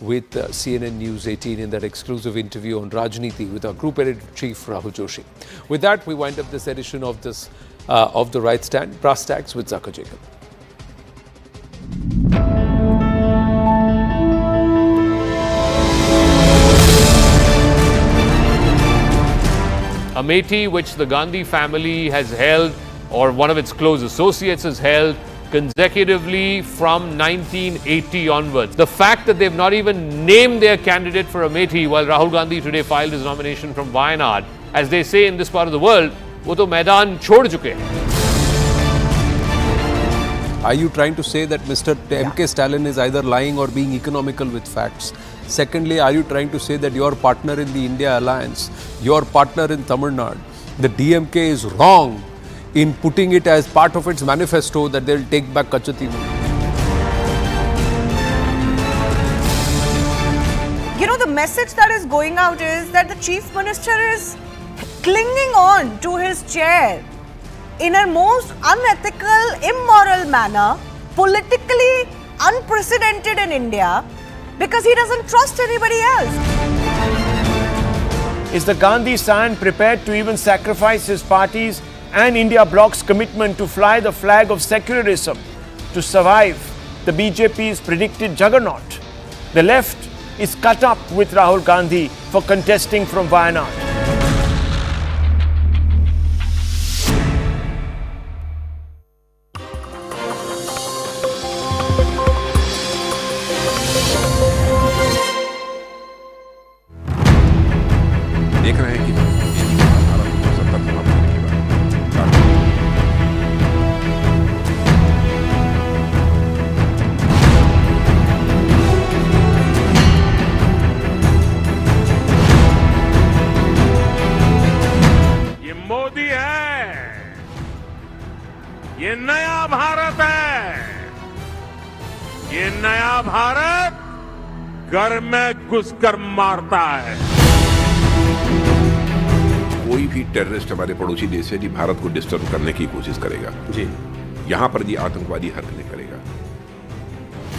with CNN News 18 in that exclusive interview on Rajneeti with our group editor-in-chief Rahul Joshi. With that, we wind up this edition of the Right Stand, Brass Tacks with Zaka Jacob. Amethi, which the Gandhi family has held, or one of its close associates has held, consecutively from 1980 onwards. The fact that they've not even named their candidate for Amethi, while Rahul Gandhi today filed his nomination from Wayanad, as they say in this part of the world, wo to maidan chhod chuke hain. Are you trying to say that Mr. M.K. Stalin is either lying or being economical with facts? Secondly, are you trying to say that your partner in the India alliance, your partner in Tamil Nadu, the DMK is wrong in putting it as part of its manifesto that they'll take back Kachati? You know, the message that is going out is that the Chief Minister is clinging on to his chair in a most unethical, immoral manner, politically unprecedented in India, because he doesn't trust anybody else. Is the Gandhi stand prepared to even sacrifice his party's and India bloc's commitment to fly the flag of secularism to survive the BJP's predicted juggernaut? The left is cut up with Rahul Gandhi for contesting from Wayanad. देख रहे हैं कि ये मोदी है, ये नया भारत है, ये नया भारत घर में घुसकर मारता है। कोई भी टेररिस्ट हमारे पड़ोसी देश से जी भारत को डिस्टर्ब करने की कोशिश करेगा जी, यहाँ पर जी आतंकवादी हरकतें करेगा,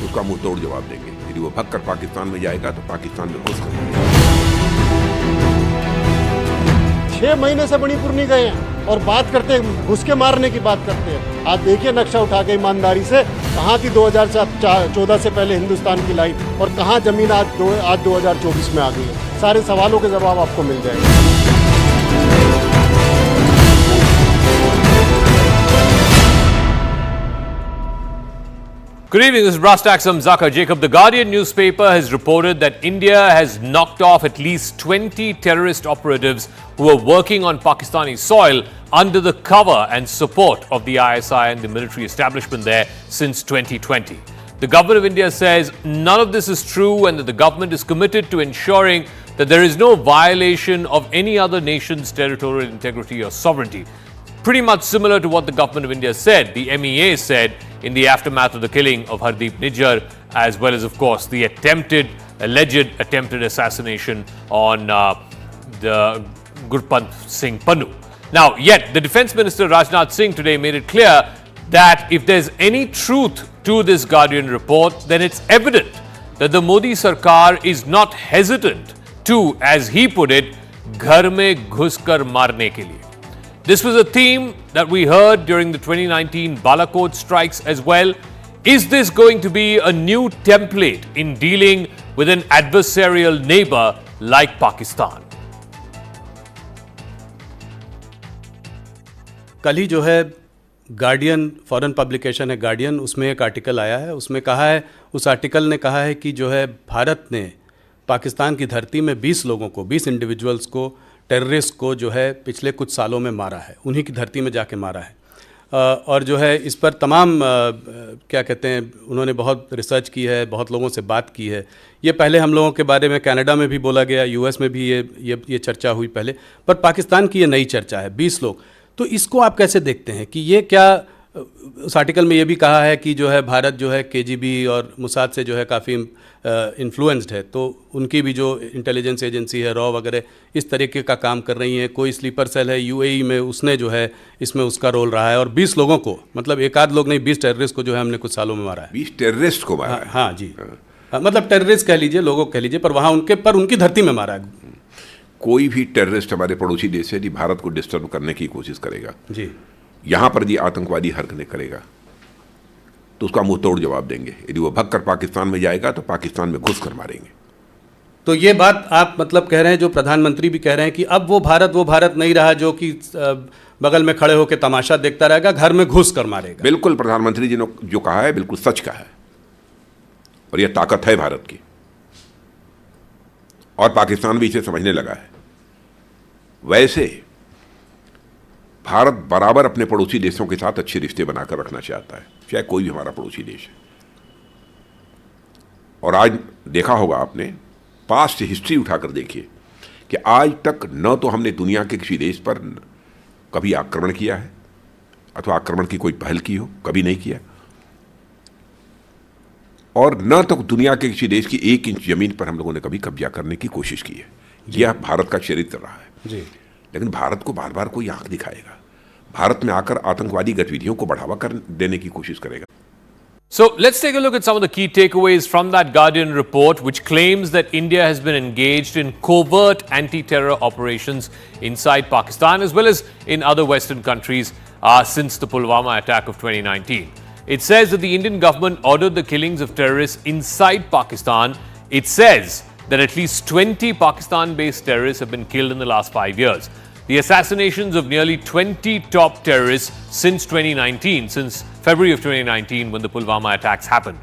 उसका मुंह तोड़ जवाब देंगे। यदि वो भगकर पाकिस्तान में जाएगा तो पाकिस्तान में घुस कर 6 महीने से मणिपुर नहीं गए हैं और बात करते हैं, घुस के मारने की बात करते हैं। आज देखिए नक्शा उठा के ईमानदारी से, कहाँ थी 2014 से पहले हिंदुस्तान की लाइन और कहाँ जमीन आज 2024 में आ गई है। सारे सवालों के जवाब आपको मिल जाएंगे। Good evening, this is Brass Tacks. I'm Zaka Jacob. The Guardian newspaper has reported that India has knocked off at least 20 terrorist operatives who are working on Pakistani soil under the cover and support of the ISI and the military establishment there since 2020. The government of India says none of this is true and that the government is committed to ensuring that there is no violation of any other nation's territorial integrity or sovereignty. Pretty much similar to what the government of India said, the MEA said in the aftermath of the killing of Hardeep Nijjar, as well as, of course, the alleged attempted assassination on the Gurpant Singh Pannu. Now, yet, the Defence Minister Rajnath Singh today made it clear that if there's any truth to this Guardian report, then it's evident that the Modi Sarkar is not hesitant to, as he put it, ghar mein ghus kar marne ke liye. This was a theme that we heard during the 2019 Balakot strikes as well. Is this going to be a new template in dealing with an adversarial neighbor like Pakistan? कल ही जो है guardian foreign publication है guardian, उसमें एक article आया है, उसमें कहा है, उस आर्टिकल ने कहा है कि जो है भारत ने पाकिस्तान की धरती में 20 लोगों को, 20 इंडिविजुअल्स को, टेररिस्ट को जो है पिछले कुछ सालों में मारा है, उन्हीं की धरती में जाके मारा है। और जो है इस पर तमाम क्या कहते हैं, उन्होंने बहुत रिसर्च की है, बहुत लोगों से बात की है। ये पहले हम लोगों के बारे में कनाडा में भी बोला गया, यूएस में भी ये चर्चा हुई पहले, पर पाकिस्तान की ये नई चर्चा है, 20 लोग। तो इसको आप कैसे देखते हैं कि ये क्या, उस आर्टिकल में ये भी कहा है कि जो है भारत जो है केजीबी और मोसाद से जो है काफ़ी इन्फ्लुएंस्ड है, तो उनकी भी जो इंटेलिजेंस एजेंसी है रॉ वगैरह इस तरीके का काम कर रही हैं। कोई स्लीपर सेल है यूएई में, उसने जो है इसमें उसका रोल रहा है। और 20 लोगों को, मतलब एक आध लोग नहीं, 20 टेररिस्ट को जो है हमने कुछ सालों में मारा है। 20 टेररिस्ट को मारा है? हाँ जी। मतलब टेररिस्ट कह लीजिए, लोगों कह लीजिए, पर वहाँ उनकी धरती में मारा है। कोई भी टेररिस्ट हमारे पड़ोसी देश से यदि भारत को डिस्टर्ब करने की कोशिश करेगा जी, यहाँ पर यदि आतंकवादी हरकतें करेगा तो उसका मुंह तोड़ जवाब देंगे। यदि वो भगकर पाकिस्तान में जाएगा तो पाकिस्तान में घुस कर मारेंगे। तो ये बात आप मतलब कह रहे हैं, जो प्रधानमंत्री भी कह रहे हैं कि अब वो भारत नहीं रहा जो कि बगल में खड़े होकर तमाशा देखता रहेगा, घर में घुस कर मारेगा। बिल्कुल, प्रधानमंत्री जी ने जो कहा है बिल्कुल सच कहा है, और यह ताकत है भारत की, और पाकिस्तान भी इसे समझने लगा है। वैसे भारत बराबर अपने पड़ोसी देशों के साथ अच्छे रिश्ते बनाकर रखना चाहता है, चाहे कोई भी हमारा पड़ोसी देश है। और आज देखा होगा आपने, पास्ट हिस्ट्री उठाकर देखिए कि आज तक न तो हमने दुनिया के किसी देश पर कभी आक्रमण किया है अथवा आक्रमण की कोई पहल की हो, कभी नहीं किया, और न तो दुनिया के किसी देश की 1 इंच जमीन पर हम लोगों ने कभी कब्जा करने की कोशिश की है। यह भारत का चरित्र रहा है जी। लेकिन भारत को बार बार कोई आंख दिखाएगा, भारत में आकर आतंकवादी गतिविधियों को बढ़ावा कर देने की कोशिश करेगा। So let's take a look at some of the key takeaways from that Guardian report, which claims that India has been engaged in covert anti-terror operations inside Pakistan as well as in other Western countries since the Pulwama attack of 2019. It says that the Indian government ordered the killings of terrorists inside Pakistan. It says that at least 20 Pakistan-based terrorists have been killed in the last 5 years. The assassinations of nearly 20 top terrorists since 2019, since February of 2019 when the Pulwama attacks happened.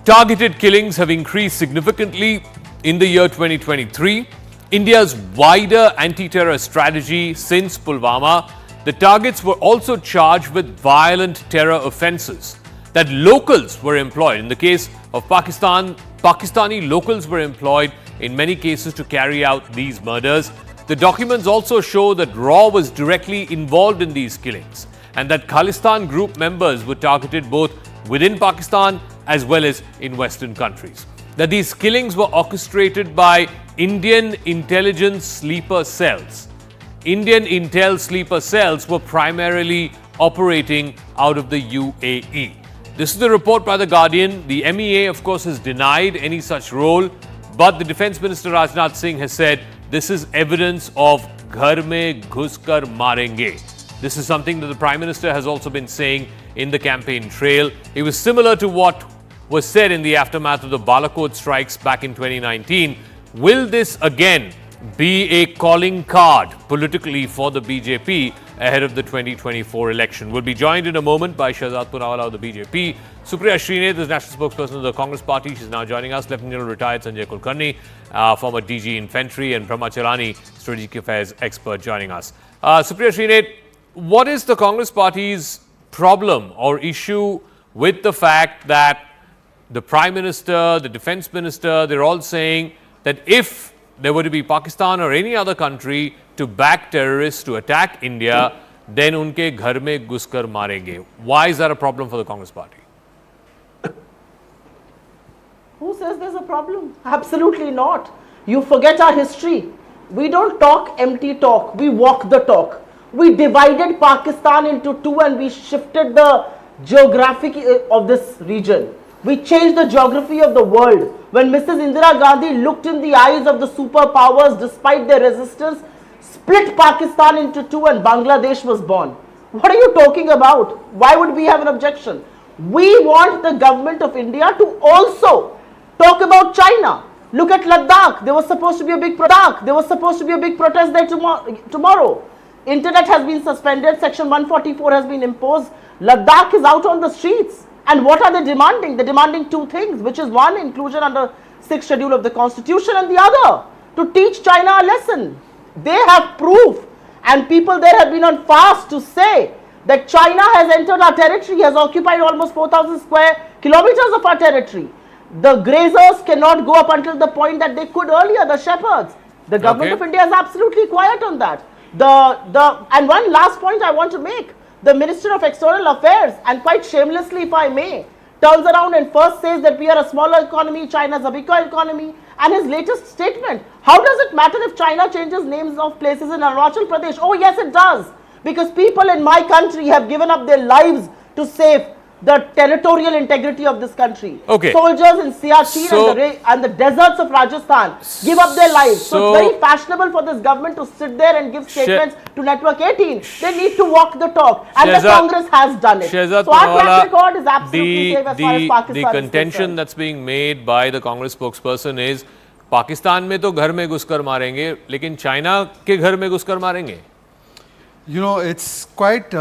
Targeted killings have increased significantly in the year 2023. India's wider anti-terror strategy since Pulwama, the targets were also charged with violent terror offences. That locals were employed. In the case of Pakistan, Pakistani locals were employed in many cases to carry out these murders. The documents also show that RAW was directly involved in these killings and that Khalistan group members were targeted both within Pakistan as well as in Western countries. That these killings were orchestrated by Indian intelligence sleeper cells. Indian intel sleeper cells were primarily operating out of the UAE. This is a report by The Guardian. The MEA, of course, has denied any such role, but the Defence Minister Rajnath Singh has said this is evidence of ghar mein ghus kar marenge. This is something that the Prime Minister has also been saying in the campaign trail. It was similar to what was said in the aftermath of the Balakot strikes back in 2019. Will this again be a calling card politically for the BJP ahead of the 2024 election? We'll be joined in a moment by Shahzad Punawala of the BJP. Supriya Srinath is National Spokesperson of the Congress Party. She's now joining us. Lieutenant General retired Sanjay Kulkarni, former DG Infantry, and Brahma Chalani, Strategic Affairs expert, joining us. Supriya Srinath, what is the Congress Party's problem or issue with the fact that the Prime Minister, the Defence Minister, they're all saying that if there were to be Pakistan or any other country to back terrorists to attack India, then unke ghar mein ghus kar marenge? Why is that a problem for the Congress Party? Who says there's a problem? Absolutely not. You forget our history. We don't talk empty talk. We walk the talk. We divided Pakistan into two and we shifted the geographic of this region. We changed the geography of the world. When Mrs. Indira Gandhi looked in the eyes of the superpowers despite their resistance, split Pakistan into two and Bangladesh was born. What are you talking about? Why would we have an objection? We want the government of India to also talk about China. Look at Ladakh. There was supposed to be a big protest there tomorrow. Internet has been suspended. Section 144 has been imposed. Ladakh is out on the streets. And what are they demanding? They're demanding two things, which is one, inclusion under 6th schedule of the constitution, and the other, to teach China a lesson. They have proof, and people there have been on fast to say that China has entered our territory, has occupied almost 4,000 square kilometers of our territory. The grazers cannot go up until the point that they could earlier, the shepherds. The government of India is absolutely quiet on that. And one last point I want to make. The Minister of External Affairs, and quite shamelessly if I may, turns around and first says that we are a smaller economy, China is a bigger economy, and his latest statement, how does it matter if China changes names of places in Arunachal Pradesh? Oh yes, it does, because people in my country have given up their lives to save the territorial integrity of this country. Okay. Soldiers in Siachen So- and the deserts of Rajasthan give up their lives. So So- it's very fashionable for this government to sit there and give statements to Network 18. They need to walk the talk, and the Shehzad- Congress has done it. Shehzad So our track Poonawala, record is absolutely safe as far as Pakistan the is contention concerned. that's being made by the Congress spokesperson is Pakistan में तो घर में घुसकर मारेंगे लेकिन China के घर में घुसकर मारेंगे. You know, it's quite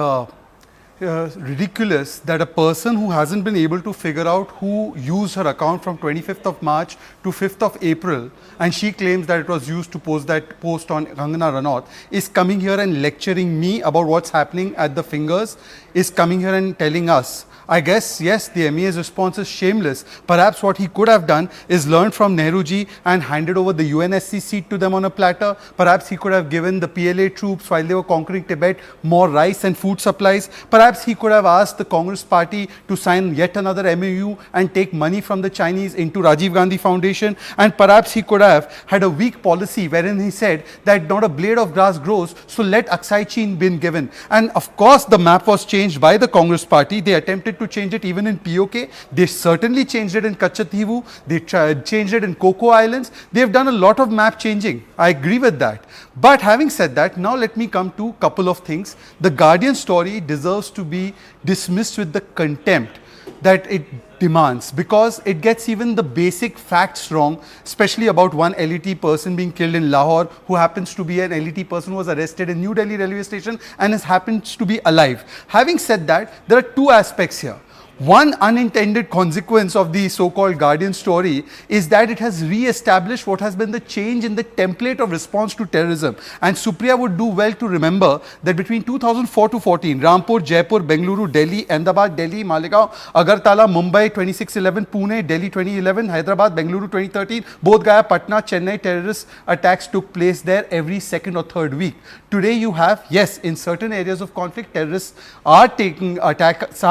ridiculous that a person who hasn't been able to figure out who used her account from 25th of March to 5th of April, and she claims that it was used to post that post on Kangana Ranaut, is coming here and lecturing me about what's happening at the fingers, is coming here and telling us. I guess, yes, the MEA's response is shameless. Perhaps what he could have done is learned from Nehruji and handed over the UNSC seat to them on a platter. Perhaps he could have given the PLA troops while they were conquering Tibet more rice and food supplies. Perhaps he could have asked the Congress party to sign yet another MOU and take money from the Chinese into Rajiv Gandhi Foundation. And perhaps he could have had a weak policy wherein he said that not a blade of grass grows, so let Aksai Chin be given. And of course, the map was changed by the Congress party. They attempted to change it even in POK. They certainly changed it in Kachativu. They changed it in Coco Islands. They've done a lot of map changing. I agree with that. But having said that, now let me come to a couple of things. The Guardian story deserves to be dismissed with the contempt that it demands, because it gets even the basic facts wrong, especially about one LET person being killed in Lahore, who happens to be an LET person who was arrested in New Delhi railway station and happens to be alive. Having said that, there are two aspects here. One unintended consequence of the so-called Guardian story is that it has re-established what has been the change in the template of response to terrorism. And Supriya would do well to remember that between 2004 to 14, Rampur, Jaipur, Bengaluru, Delhi, Ahmedabad, Delhi, Malegaon, Agartala, Mumbai 2611, Pune, Delhi 2011, Hyderabad, Bengaluru 2013, Bodh Gaya, Patna, Chennai, terrorist attacks took place there every second or third week. Today you have, yes, in certain areas of conflict, attacks are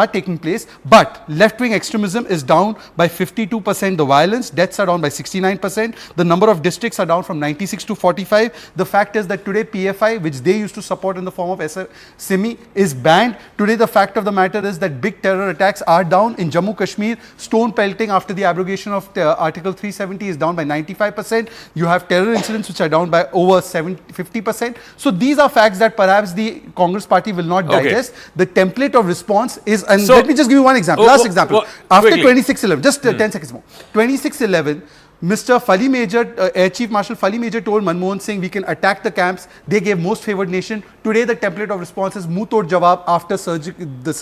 taking place, but left-wing extremism is down by 52%. The violence, deaths are down by 69%. The number of districts are down from 96 to 45. The fact is that today PFI, which they used to support in the form of Simi, is banned. Today the fact of the matter is that big terror attacks are down in Jammu Kashmir. Stone pelting after the abrogation of Article 370 is down by 95%. You have terror incidents which are down by over 50%. So these are facts that perhaps the Congress party will not digest. The template of response is, and So- let me just give you one example. Last example. After quickly. 2611, just 10 seconds more. 2611, Mr. Fali Major, Air Chief Marshal Fali Major told Manmohan Singh, we can attack the camps. They gave most favored nation. Today, the template of response is Muhtod Jawab after the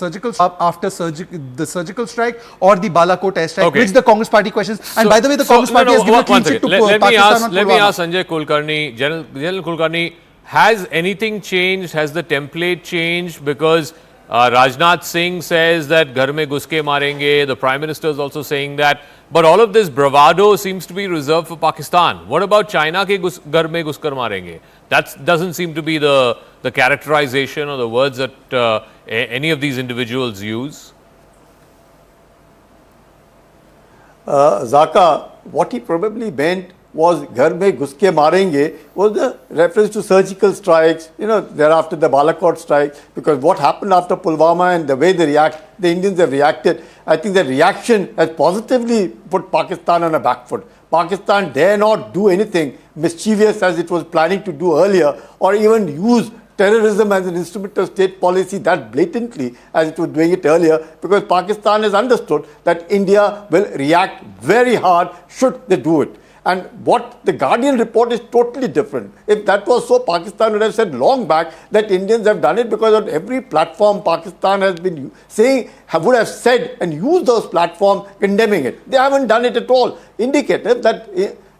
surgical strike or the Balakot airstrike, which the Congress party questions. And by the way, the Congress party has given a clean chit to Pakistan on Let me Pulwama. ask Sanjay Kulkarni, General Kulkarni, has anything changed? Has the template changed? Because Rajnath Singh says that ghar mein ghus ke marenge. The Prime Minister is also saying that. But all of this bravado seems to be reserved for Pakistan. What about China ke ghar mein ghus kar marenge? That doesn't seem to be the characterization or the words that any of these individuals use. Zaka, what he probably meant was ghar mein ghus ke marenge was the reference to surgical strikes, thereafter the Balakot strike, because what happened after Pulwama and the way the Indians have reacted, I think the reaction has positively put Pakistan on a back foot. Pakistan dare not do anything mischievous as it was planning to do earlier, or even use terrorism as an instrument of state policy that blatantly as it was doing it earlier, because Pakistan has understood that India will react very hard should they do it. And what the Guardian report is totally different. If that was so, Pakistan would have said long back that Indians have done it, because on every platform Pakistan has been saying, would have said and used those platforms condemning it. They haven't done it at all. Indicative that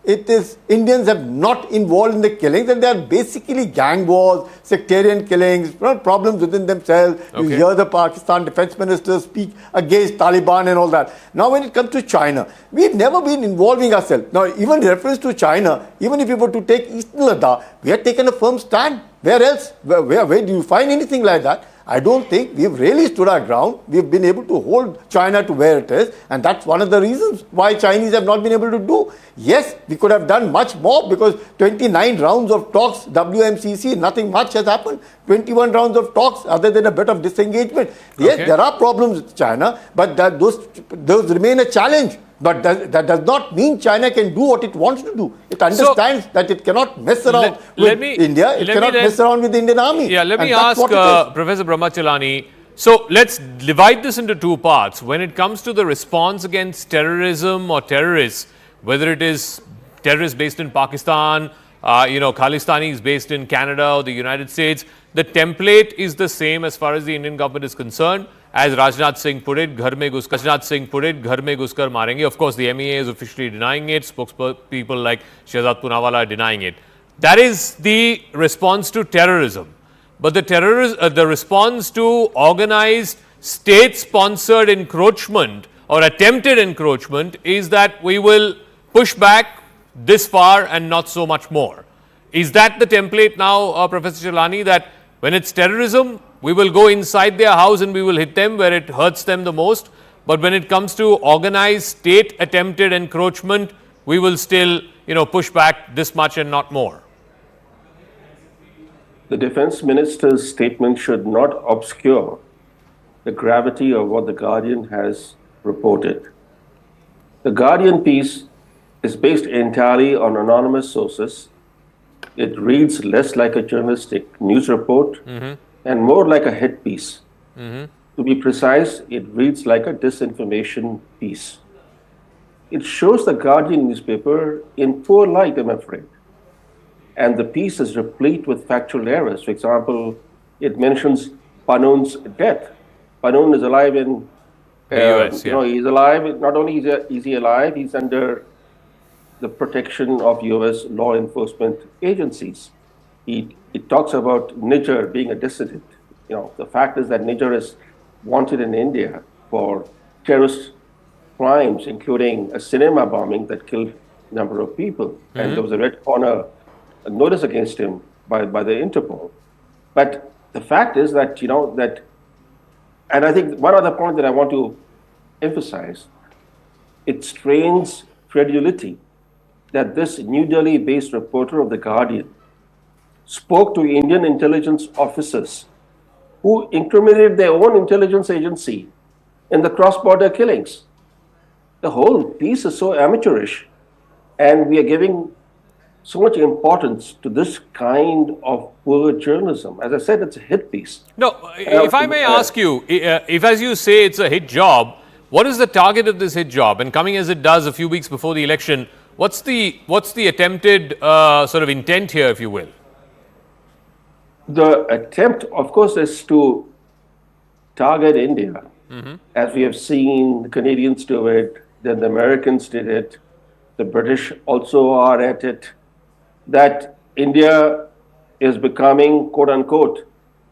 it is Indians have not involved in the killings, and they are basically gang wars, sectarian killings, problems within themselves. You hear the Pakistan defense minister speak against Taliban and all that. Now when it comes to China, we've never been involving ourselves. Now even reference to China, even if you were to take Eastern Ladakh, we have taken a firm stand. Where else? Where do you find anything like that? I don't think we've really stood our ground. We've been able to hold China to where it is, and that's one of the reasons why Chinese have not been able to do. Yes, we could have done much more because 29 rounds of talks, WMCC, nothing much has happened. 21 rounds of talks other than a bit of disengagement. Yes, there are problems with China, but those remain a challenge. But that does not mean China can do what it wants to do. It understands that it cannot mess around with India. It cannot mess around with the Indian army. Yeah, let me ask Professor Brahmachalani. So let's divide this into two parts. When it comes to the response against terrorism or terrorists, whether it is terrorists based in Pakistan, Khalistanis based in Canada or the United States, the template is the same as far as the Indian government is concerned. As Rajnath Singh put it, Ghar mein Ghus kar Maarenge. Of course, the MEA is officially denying it. Spokespeople like Shehzad Poonawala are denying it. That is the response to terrorism. But the response to organized state-sponsored encroachment or attempted encroachment is that we will push back this far and not so much more. Is that the template now, Professor Chalani, that when it's terrorism, we will go inside their house and we will hit them where it hurts them the most. But when it comes to organized state attempted encroachment, we will still, push back this much and not more. The Defense Minister's statement should not obscure the gravity of what The Guardian has reported. The Guardian piece is based entirely on anonymous sources. It reads less like a journalistic news report and more like a hit piece. To be precise, it reads like a disinformation piece. It shows the Guardian newspaper in poor light, I'm afraid. And the piece is replete with factual errors. For example, it mentions Panun's death. Panun is alive in the US. He's alive. Not only is he alive, he's under the protection of US law enforcement agencies. It talks about Niger being a dissident. The fact is that Niger is wanted in India for terrorist crimes, including a cinema bombing that killed a number of people. And there was a red corner notice against him by the Interpol. But the fact is that, and I think one other point that I want to emphasize, it strains credulity that this New Delhi-based reporter of The Guardian spoke to Indian intelligence officers who incriminated their own intelligence agency in the cross-border killings. The whole piece is so amateurish, and we are giving so much importance to this kind of poor journalism. As I said, it's a hit piece. No, if I may ask you, if as you say it's a hit job, what is the target of this hit job? And coming as it does a few weeks before the election, what's the attempted sort of intent here, if you will? The attempt, of course, is to target India. As we have seen the Canadians do it, then the Americans did it, the British also are at it, that India is becoming, quote unquote,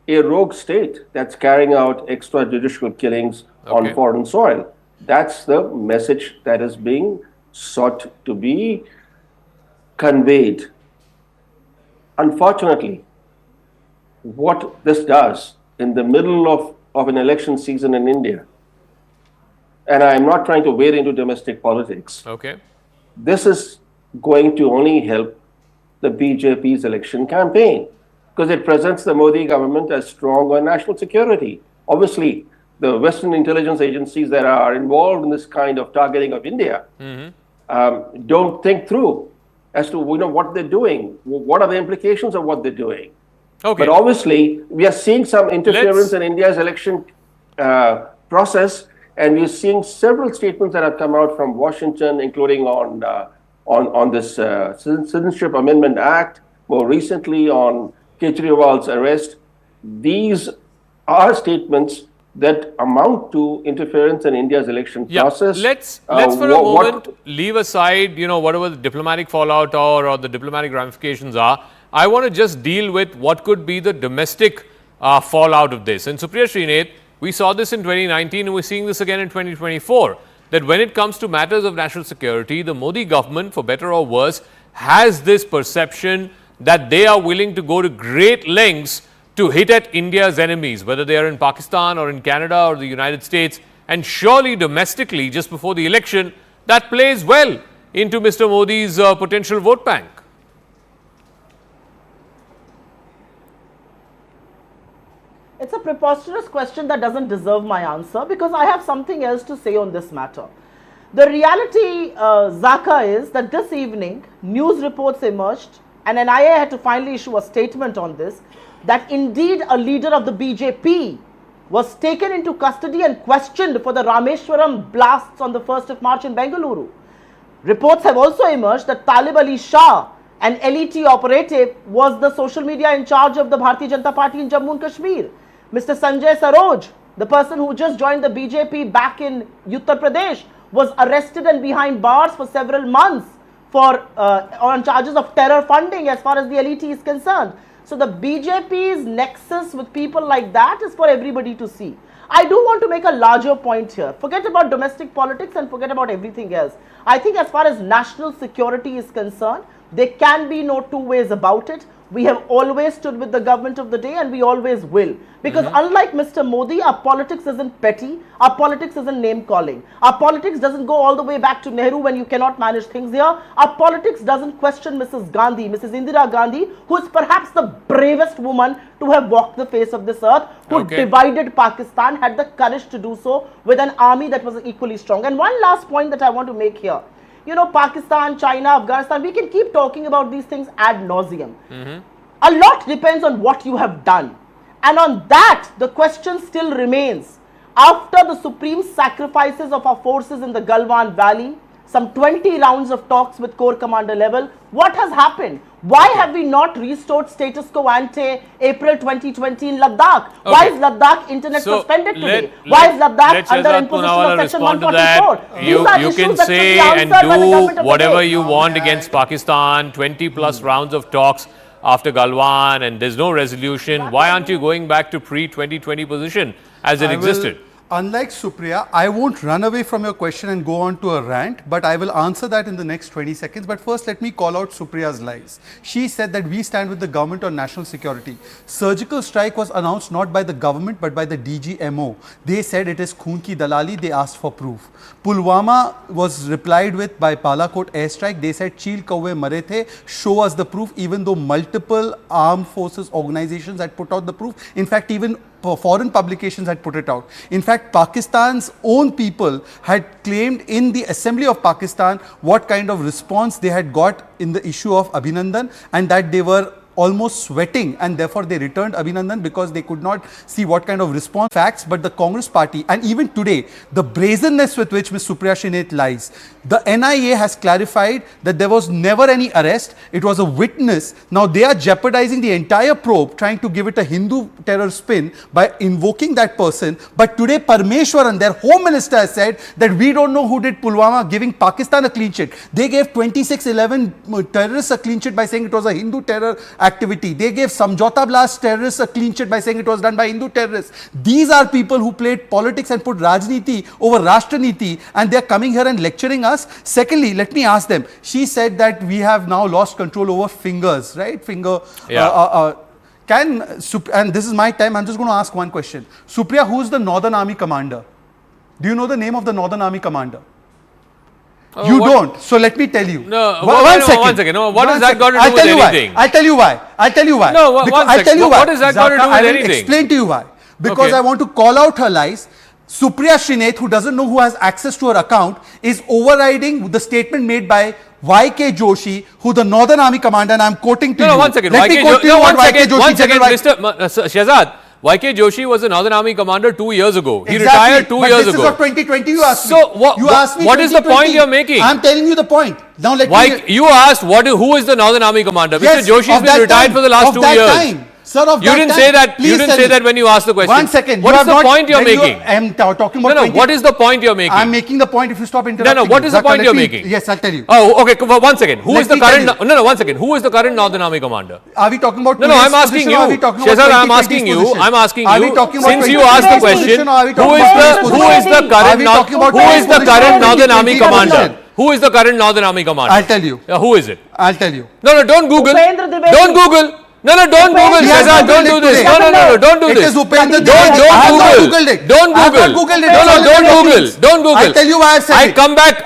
a rogue state that's carrying out extrajudicial killings on foreign soil. That's the message that is being sought to be conveyed. Unfortunately, what this does in the middle of an election season in India, and I'm not trying to wade into domestic politics, this is going to only help the BJP's election campaign because it presents the Modi government as strong on national security. Obviously, the Western intelligence agencies that are involved in this kind of targeting of India don't think through as to what they're doing. What are the implications of what they're doing? But obviously, we are seeing some interference in India's election process, and we're seeing several statements that have come out from Washington, including on this Citizenship Amendment Act, more recently on Kejriwal's arrest. These are statements that amount to interference in India's election process. Let's for a moment leave aside, whatever the diplomatic fallout or the diplomatic ramifications are. I want to just deal with what could be the domestic fallout of this. And Supriya Srinath, we saw this in 2019 and we're seeing this again in 2024, that when it comes to matters of national security, the Modi government, for better or worse, has this perception that they are willing to go to great lengths to hit at India's enemies, whether they are in Pakistan or in Canada or the United States, and surely domestically, just before the election, that plays well into Mr. Modi's potential vote bank. It's a preposterous question that doesn't deserve my answer, because I have something else to say on this matter. The reality, Zaka, is that this evening news reports emerged, and NIA had to finally issue a statement on this, that indeed a leader of the BJP was taken into custody and questioned for the Rameshwaram blasts on the 1st of March in Bengaluru. Reports have also emerged that Talib Ali Shah, an LET operative, was the social media in charge of the Bharatiya Janata Party in Jammu and Kashmir. Mr. Sanjay Saroj, the person who just joined the BJP back in Uttar Pradesh, was arrested and behind bars for several months for on charges of terror funding as far as the LET is concerned. So the BJP's nexus with people like that is for everybody to see. I do want to make a larger point here. Forget about domestic politics and forget about everything else. I think as far as national security is concerned, there can be no two ways about it. We have always stood with the government of the day, and we always will. Because unlike Mr. Modi, our politics isn't petty, our politics isn't name calling. Our politics doesn't go all the way back to Nehru when you cannot manage things here. Our politics doesn't question Mrs. Gandhi, Mrs. Indira Gandhi, who is perhaps the bravest woman to have walked the face of this earth, who divided Pakistan, had the courage to do so with an army that was equally strong. And one last point that I want to make here. You know, Pakistan, China, Afghanistan, we can keep talking about these things ad nauseum. A lot depends on what you have done. And on that, the question still remains. After the supreme sacrifices of our forces in the Galwan Valley, some 20 rounds of talks with Corps Commander level, what has happened? Why have we not restored status quo ante April 2020 in Ladakh? Why is Ladakh internet suspended today? Why is Ladakh under imposition of Section 144? You can say and do whatever you want against Pakistan, 20 plus rounds of talks after Galwan, and there's no resolution. Why aren't you going back to pre-2020 position as it existed? Unlike Supriya, I won't run away from your question and go on to a rant, but I will answer that in the next 20 seconds. But first, let me call out Supriya's lies. She said that we stand with the government on national security. Surgical strike was announced not by the government, but by the DGMO. They said it is Khoon ki dalali. They asked for proof. Pulwama was replied with by Balakot airstrike. They said Chil Kauve mare the. Show us the proof, even though multiple armed forces organizations had put out the proof. In fact, even foreign publications had put it out. In fact, Pakistan's own people had claimed in the Assembly of Pakistan what kind of response they had got in the issue of Abhinandan, and that they were almost sweating, and therefore they returned Abhinandan because they could not see what kind of response. Facts, but the Congress party, and even today, the brazenness with which Ms. Supriya Shrinate lies. The NIA has clarified that there was never any arrest. It was a witness. Now they are jeopardizing the entire probe, trying to give it a Hindu terror spin by invoking that person. But today Parmeshwaran, their home minister, has said that we don't know who did Pulwama, giving Pakistan a clean sheet. They gave 2611 terrorists a clean sheet by saying it was a Hindu terror activity. They gave Samjhauta blast terrorists a clean sheet by saying it was done by Hindu terrorists. These are people who played politics and put rajneeti over rashtraneeti, and they are coming here and lecturing us. Secondly, let me ask them. She said that we have now lost control over fingers, right? And this is my time, I'm just going to ask one question. Supriya, who is the Northern Army commander? Do you know the name of the Northern Army commander? You don't. So let me tell you. No, one second. No, what has that got to do with anything? I'll tell you why. No, I'll tell you why. What has that got to do with anything? I will explain to you why. Because I want to call out her lies. Supriya Shrinate, who doesn't know who has access to her account, is overriding the statement made by YK Joshi, who the Northern Army commander, and I'm quoting to you. No, one second. Let me quote to you what YK Joshi said. Mr. Shehzad, YK Joshi was the Northern Army commander 2 years ago. He retired 2 years ago. This is of 2020 you asked me. So what is the point you're making? I'm telling you the point. Now let me... You asked who is the Northern Army commander. Mr. Joshi has been retired for the last 2 years. Sir, you didn't say that. You didn't say that when you asked the question. 1 second. What is the point you're making? I'm talking about. No. What is the point you're making? I'm making the point. If you stop interrupting. No. What is the point you're making? Yes, I'll tell you. Oh, okay. 1 second. Who is the current? No. 1 second. Who is the current Northern Army commander? Are we talking about? No. I'm asking you. Shehzad, I'm asking you. I'm asking you. Since you asked the question, who is the current Northern Army commander? Who is the current Northern Army commander? I'll tell you. Who is it? I'll tell you. No. Don't Google. Don't Google. No, don't Google, Shahzad, don't do this. No, don't do this. It is Upendra Don't Dwivedi. I have not Google. Googled it. Don't I have Google. not Googled it. No, It's all don't in the Google. documents. Don't Google. I'll tell you why I said it.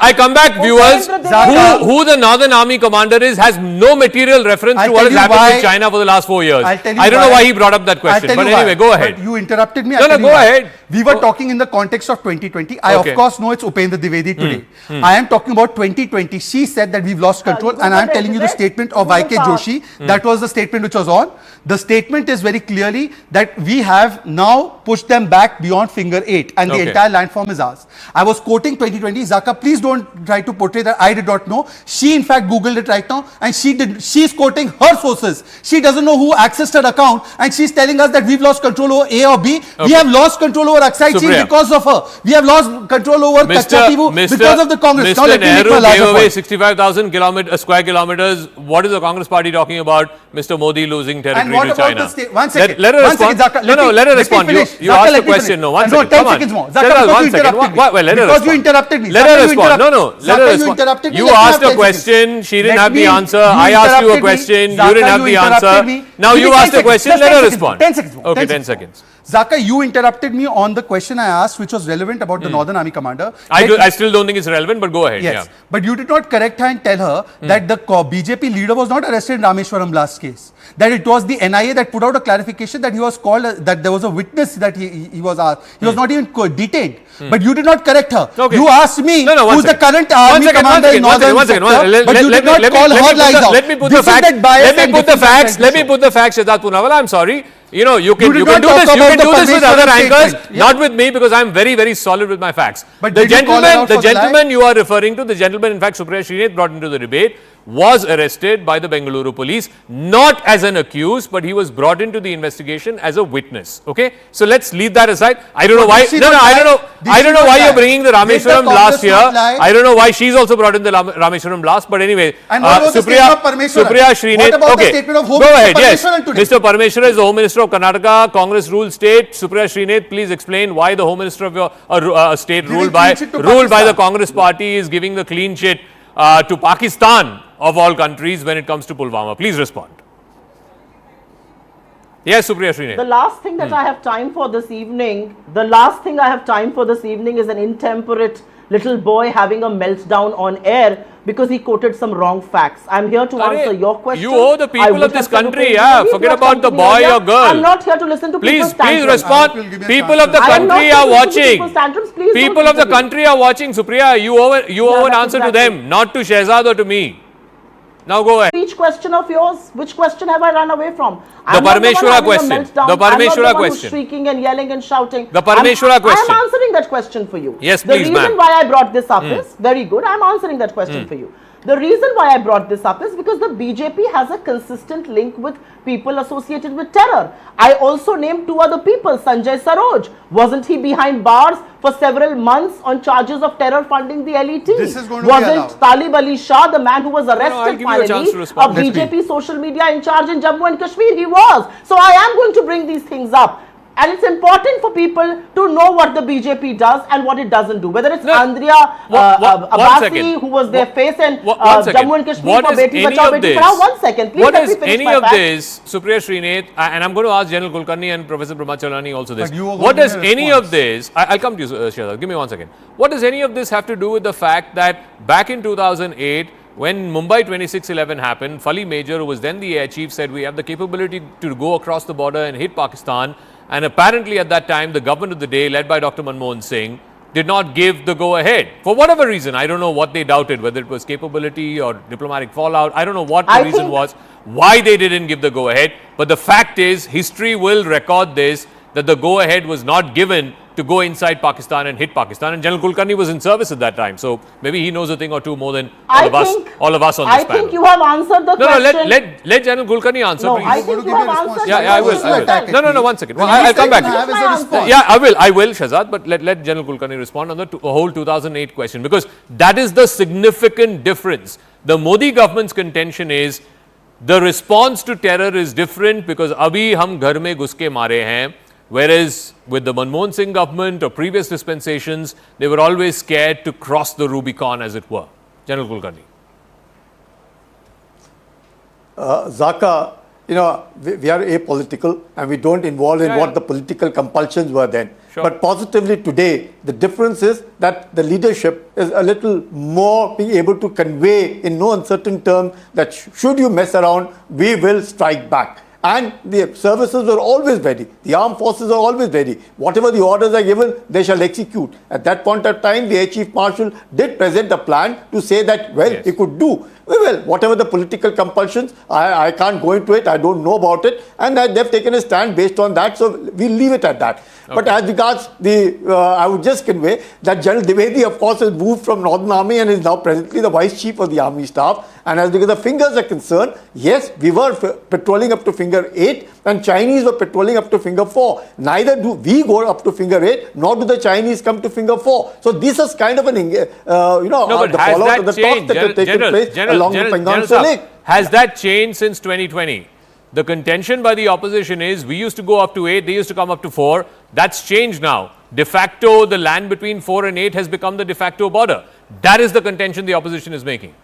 I come back, viewers. Upendra Who the Northern Army commander is has no material reference I'll to what tell has you happened why- with China for the last 4 years. I'll tell you I don't know why- why he brought up that question. I'll tell But you anyway, why. go ahead. But you interrupted me. No, I'll tell you go why. ahead. We were talking in the context of 2020. I Okay. of course know it's Upendra Dwivedi today. I am talking about 2020. She said that we've lost control, and I am telling you the statement of YK Joshi. That was the statement which was on. The statement is very clearly that we have now pushed them back beyond finger 8, and the Okay. entire landform is ours. I was quoting 2020. Zaka, please don't try to portray that I did not know. She in fact Googled it right now, and she's quoting her sources. She doesn't know who accessed her account, and she's telling us that we've lost control over A or B. Okay. We have lost control over Aksai Chin Supriya. because of her. We have lost control over Kacha Tivu because of the Congress. Now Mr. let me make Nehru my gave larger away point. 65,000 square kilometers. What is the Congress party talking about? Mr. Modi losing territory And what to about China. the state? One second. Let her One respond. second, Zaka. No, let her me respond. finish. You Zaka, asked let the me question. finish. No, one No, second. 10 Come on. seconds more. Shahzad, Zaka, because one you second. interrupted me. Well, let her Because you respond. interrupted me. Let her Zaka, you respond. interrupt- No, let Zaka, her you respond. interrupted me. You Let me asked have a 10 question. seconds. She didn't Let have the me- answer. you I asked you a interrupted me. question. You Zaka, didn't have you the interrupted answer. me. Now Give me you 10 asked a seconds. question. Just Let 10 her seconds. respond. 10 seconds more. Okay, 10 10 seconds. Zaka, you interrupted me on the question I asked, which was relevant about the Northern Army commander. I still don't think it's relevant, but go ahead. Yes, Yeah. but you did not correct her and tell her that the BJP leader was not arrested in Rameshwaram blast case. That it was the NIA that put out a clarification that he was called, that there was a witness that he was asked. He was not even detained. But you did not correct her. Okay. You asked me No, one who's the second. current army commander in northern sector, but you did not call her lies out. Let me put This the is facts. that bias Let me and put the difference facts. that Let you me show. put the facts, Shahzad Poonawala. I'm sorry. You know, you did can not do talk this. You about can the do this with Parmeshwaran other anchors, statement. Yeah. not with me, because I'm very, very solid with my facts. But The did you call her out for the lie? gentleman you are referring to, the gentleman, in fact, Supriya Srinath brought into the debate, was arrested by the Bengaluru police, not as an accused, but he was brought into the investigation as a witness. Okay, so let's leave that aside. I don't know why. she No, not I don't lie? know. Did I she don't know not why lie? you're bringing the Did the Rameshwaram Congress blast here. not lie? I don't know why she's also brought in the Rameshwaram blast. But anyway, And what about the statement of Parmeshwaran? Supriya Srinath. What about the Okay, statement of Home go Minister ahead. Yes, Parmeshwaran today? Mr. Parmeshwaran is the Home Minister of Karnataka, Congress ruled state. Supriya Srinath, please explain why the Home Minister of your state Giving ruled by clean chit to the Pakistan. Congress party is giving the clean chit to Pakistan of all countries when it comes to Pulwama. Please respond. Yes, Supriya Srinath. The last thing that I have time for this evening, is an intemperate little boy having a meltdown on air because he quoted some wrong facts. I'm here to answer your question. You owe the people of this country, yeah. Forget about the boy or girl. I'm not here to listen to people's Please tantrums. respond. Will give me a People chance of the to- I am not country here are to listen to watching. people's tantrums. Please don't People of the intervene. country are watching, Supriya. You owe an that's answer to exactly. them, not to Shehzad or to me. Now go ahead. Each question of yours, which question have I run away from? The Parameshwara question. The Parameshwara question. Who's shrieking and yelling and shouting. The Parameshwara question. I'm answering that question for you. Yes, the please, reason ma'am. why I brought this up is very good. I'm answering that question for you. The reason why I brought this up is because the BJP has a consistent link with people associated with terror. I also named two other people. Sanjay Saroj, wasn't he behind bars for several months on charges of terror funding the LET? This is going to be wasn't allowed. Talib Ali Shah the man who was I'll arrested give you a chance finally to respond. of BJP social media in charge in Jammu and Kashmir? He was. So I am going to bring these things up. And it's important for people to know what the BJP does and what it doesn't do. Whether it's No. Andrea One Abbasi, second. who was their face in One second. Jammu and Kashmir What for is Beti any Bachao, of Beti this? Padhao. One second, please What let is me finish any my of fact. this, Supriya Srinath, and I'm going to ask General Kulkarni and Professor Brahmacharani also this. But you are going What to does give a any response. of this, I'll come to you, Shahzad, give me 1 second. What does any of this have to do with the fact that back in 2008, when Mumbai 26/11 happened, Fali Major, who was then the air chief, said we have the capability to go across the border and hit Pakistan. And apparently at that time, the government of the day, led by Dr. Manmohan Singh, did not give the go-ahead. For whatever reason, I don't know what they doubted, whether it was capability or diplomatic fallout. I don't know what the reason was, why they didn't give the go-ahead. But the fact is, history will record this, that the go-ahead was not given to go inside Pakistan and hit Pakistan. And General Kulkarni was in service at that time. So maybe he knows a thing or two more than all of us on this panel. I think you have answered the question. Let General Kulkarni answer, No, please. I think you have answered Yeah, I will. No, 1 second. Well, I'll come back. Have as a response. Yeah, I will, Shahzad, but let General Kulkarni respond on the whole 2008 question, because that is the significant difference. The Modi government's contention is the response to terror is different because abhi hum ghar mein ghus ke mare hain, whereas with the Manmohan Singh government or previous dispensations, they were always scared to cross the Rubicon, as it were. General Kulkarni. Zaka, we are apolitical and we don't involve in what the political compulsions were then. Sure. But positively today, the difference is that the leadership is a little more being able to convey in no uncertain terms that should you mess around, we will strike back. And the services are always ready. The armed forces are always ready. Whatever the orders are given, they shall execute. At that point of time, the Air Chief Marshal did present a plan to say that, well, he could do. Well, whatever the political compulsions, I can't go into it, I don't know about it, and they've taken a stand based on that, so we'll leave it at that. Okay. But as regards I would just convey that General Dwivedi, of course, has moved from Northern Army and is now presently the Vice Chief of the Army Staff. And as regards the fingers are concerned, yes, we were patrolling up to finger 8 and Chinese were patrolling up to finger 4. Neither do we go up to finger 8, nor do the Chinese come to finger 4. So this is kind of an, the follow-up of the talks that have taken place along the Pangong Lake. Has that changed since 2020? The contention by the opposition is we used to go up to 8, they used to come up to 4. That's changed now. De facto, the land between 4 and 8 has become the de facto border. That is the contention the opposition is making.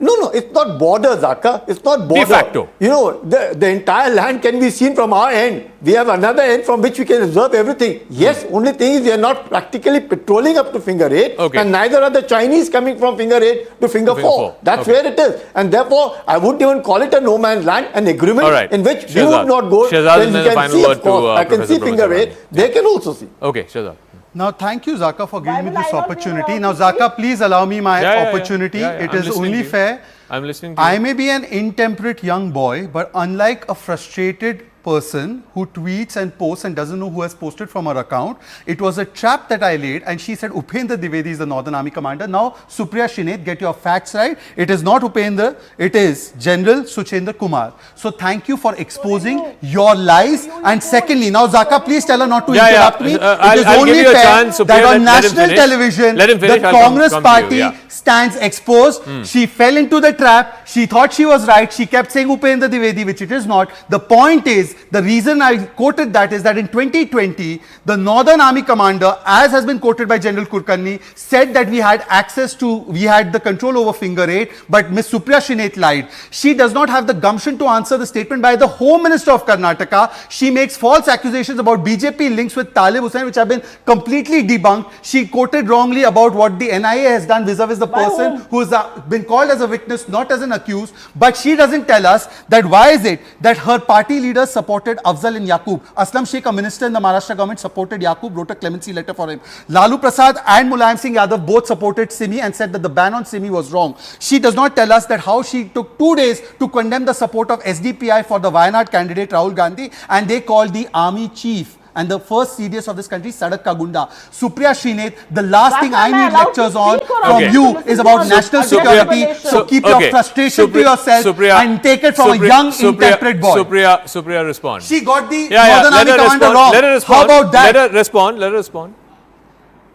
No, it's not border, Zaka. It's not border. De facto. The entire land can be seen from our end. We have another end from which we can observe everything. Yes, only thing is we are not practically patrolling up to finger 8. Okay. And neither are the Chinese coming from finger 8 to finger 4. That's where it is. And therefore, I wouldn't even call it a no man's land, an agreement in which we would not go. Shehzad, then you can see, of course, I can see finger 8. They can also see. Okay, Shehzad. Now, thank you, Zaka, for giving me this opportunity. Now, Zaka, please allow me my opportunity. It is only fair. I'm listening to you. I may be an intemperate young boy, but unlike a frustrated person who tweets and posts and doesn't know who has posted from her account, it was a trap that I laid, and she said Upendra Dwivedi is the Northern Army commander. Now, Supriya Shinath, get your facts right. It is not Upendra, it is General Suchendra Kumar. So thank you for exposing your lies. And secondly, now Zaka, please tell her not to interrupt me. It is only fair that on national television, the Congress party stands exposed. She fell into the trap. She thought she was right. She kept saying Upendra Dwivedi, which it is not. The point is, the reason I quoted that is that in 2020, the Northern Army commander, as has been quoted by General Kulkarni, said that we had the control over finger 8, but Ms. Supriya Shinath lied. She does not have the gumption to answer the statement by the Home Minister of Karnataka. She makes false accusations about BJP links with Talib Hussain, which have been completely debunked. She quoted wrongly about what the NIA has done vis-a-vis the person who has been called as a witness, not as an accused. But she doesn't tell us that why is it that her party leaders supported Afzal and Yaqub. Aslam Sheikh, a minister in the Maharashtra government, supported Yaqub, wrote a clemency letter for him. Lalu Prasad and Mulayam Singh Yadav both supported Simi and said that the ban on Simi was wrong. She does not tell us that how she took 2 days to condemn the support of SDPI for the Wayanad candidate Rahul Gandhi, and they called the army chief and the first CDS of this country, Sadak Ka Gunda. Supriya Shinath, the last thing I need lectures on from you is about national security. So keep your frustration to yourself and take it from a young, intemperate boy. Supriya, respond. She got the Northern Army commander wrong. Let her respond. How about that? Let her respond.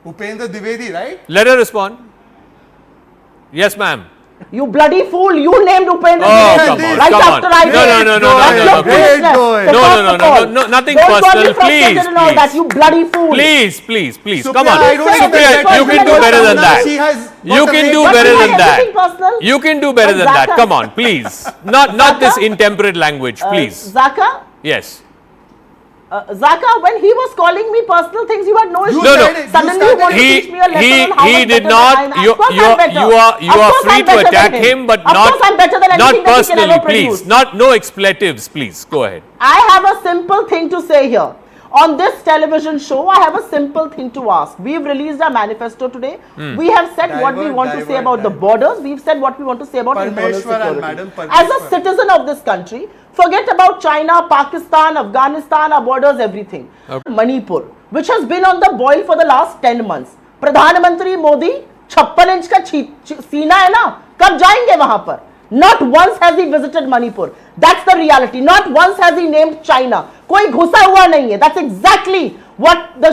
Upendra Dwivedi, right? Let her respond. Yes, ma'am. You bloody fool! You named Upendra Dwivedi right after I did. No, nothing personal. Please. You bloody fool! Please. Supriya, Come on. Supriya, you can do better than that. You can do better than that. You can do better than that. Come on, please. Not this intemperate language, please. Zaka? Yes. Zaka, when he was calling me personal things, you had no issue. Suddenly you want to teach me a lesson on how he did not. You are free to attack him, but not personally, please. No expletives, please. Go ahead. I have a simple thing to say here. On this television show, I have a simple thing to ask. We've released our manifesto today. We have said what we want to say about the borders. We've said what we want to say about internal security. As a citizen of this country, forget about China, Pakistan, Afghanistan, our borders, everything. Manipur, which has been on the boil for the last 10 months. Pradhan Mantri Modi, 56 inch ka सीना है ना, कब जाएंगे वहां पर? Not once has he visited Manipur. That's the reality. Not once has he named China. कोई घुसा हुआ नहीं है. That's exactly what the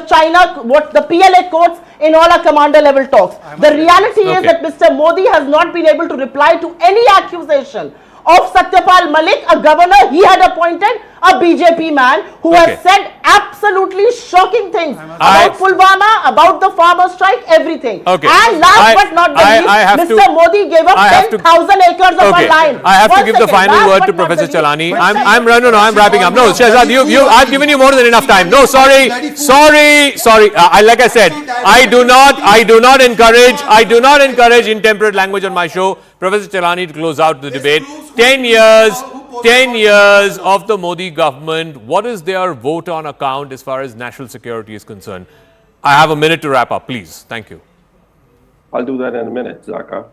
PLA quotes in all our commander level talks. The reality is that Mr. Modi has not been able to reply to any accusation of Satyapal Malik, a governor he had appointed a BJP man who has said absolutely shocking things about Pulwama, about the farmer strike, everything. And last but not the least, Mr. Modi gave up 10,000 acres of our land. I have to give the final word to Professor Chalani. I'm wrapping up. No, Shehzad, I've given you more than enough time. No, sorry. Like I said, I do not encourage intemperate language on my show. Professor Chalani, to close out the debate, 10 years of the Modi government, what is their vote on account as far as national security is concerned? I have a minute to wrap up, please. Thank you. I'll do that in a minute, Zaka.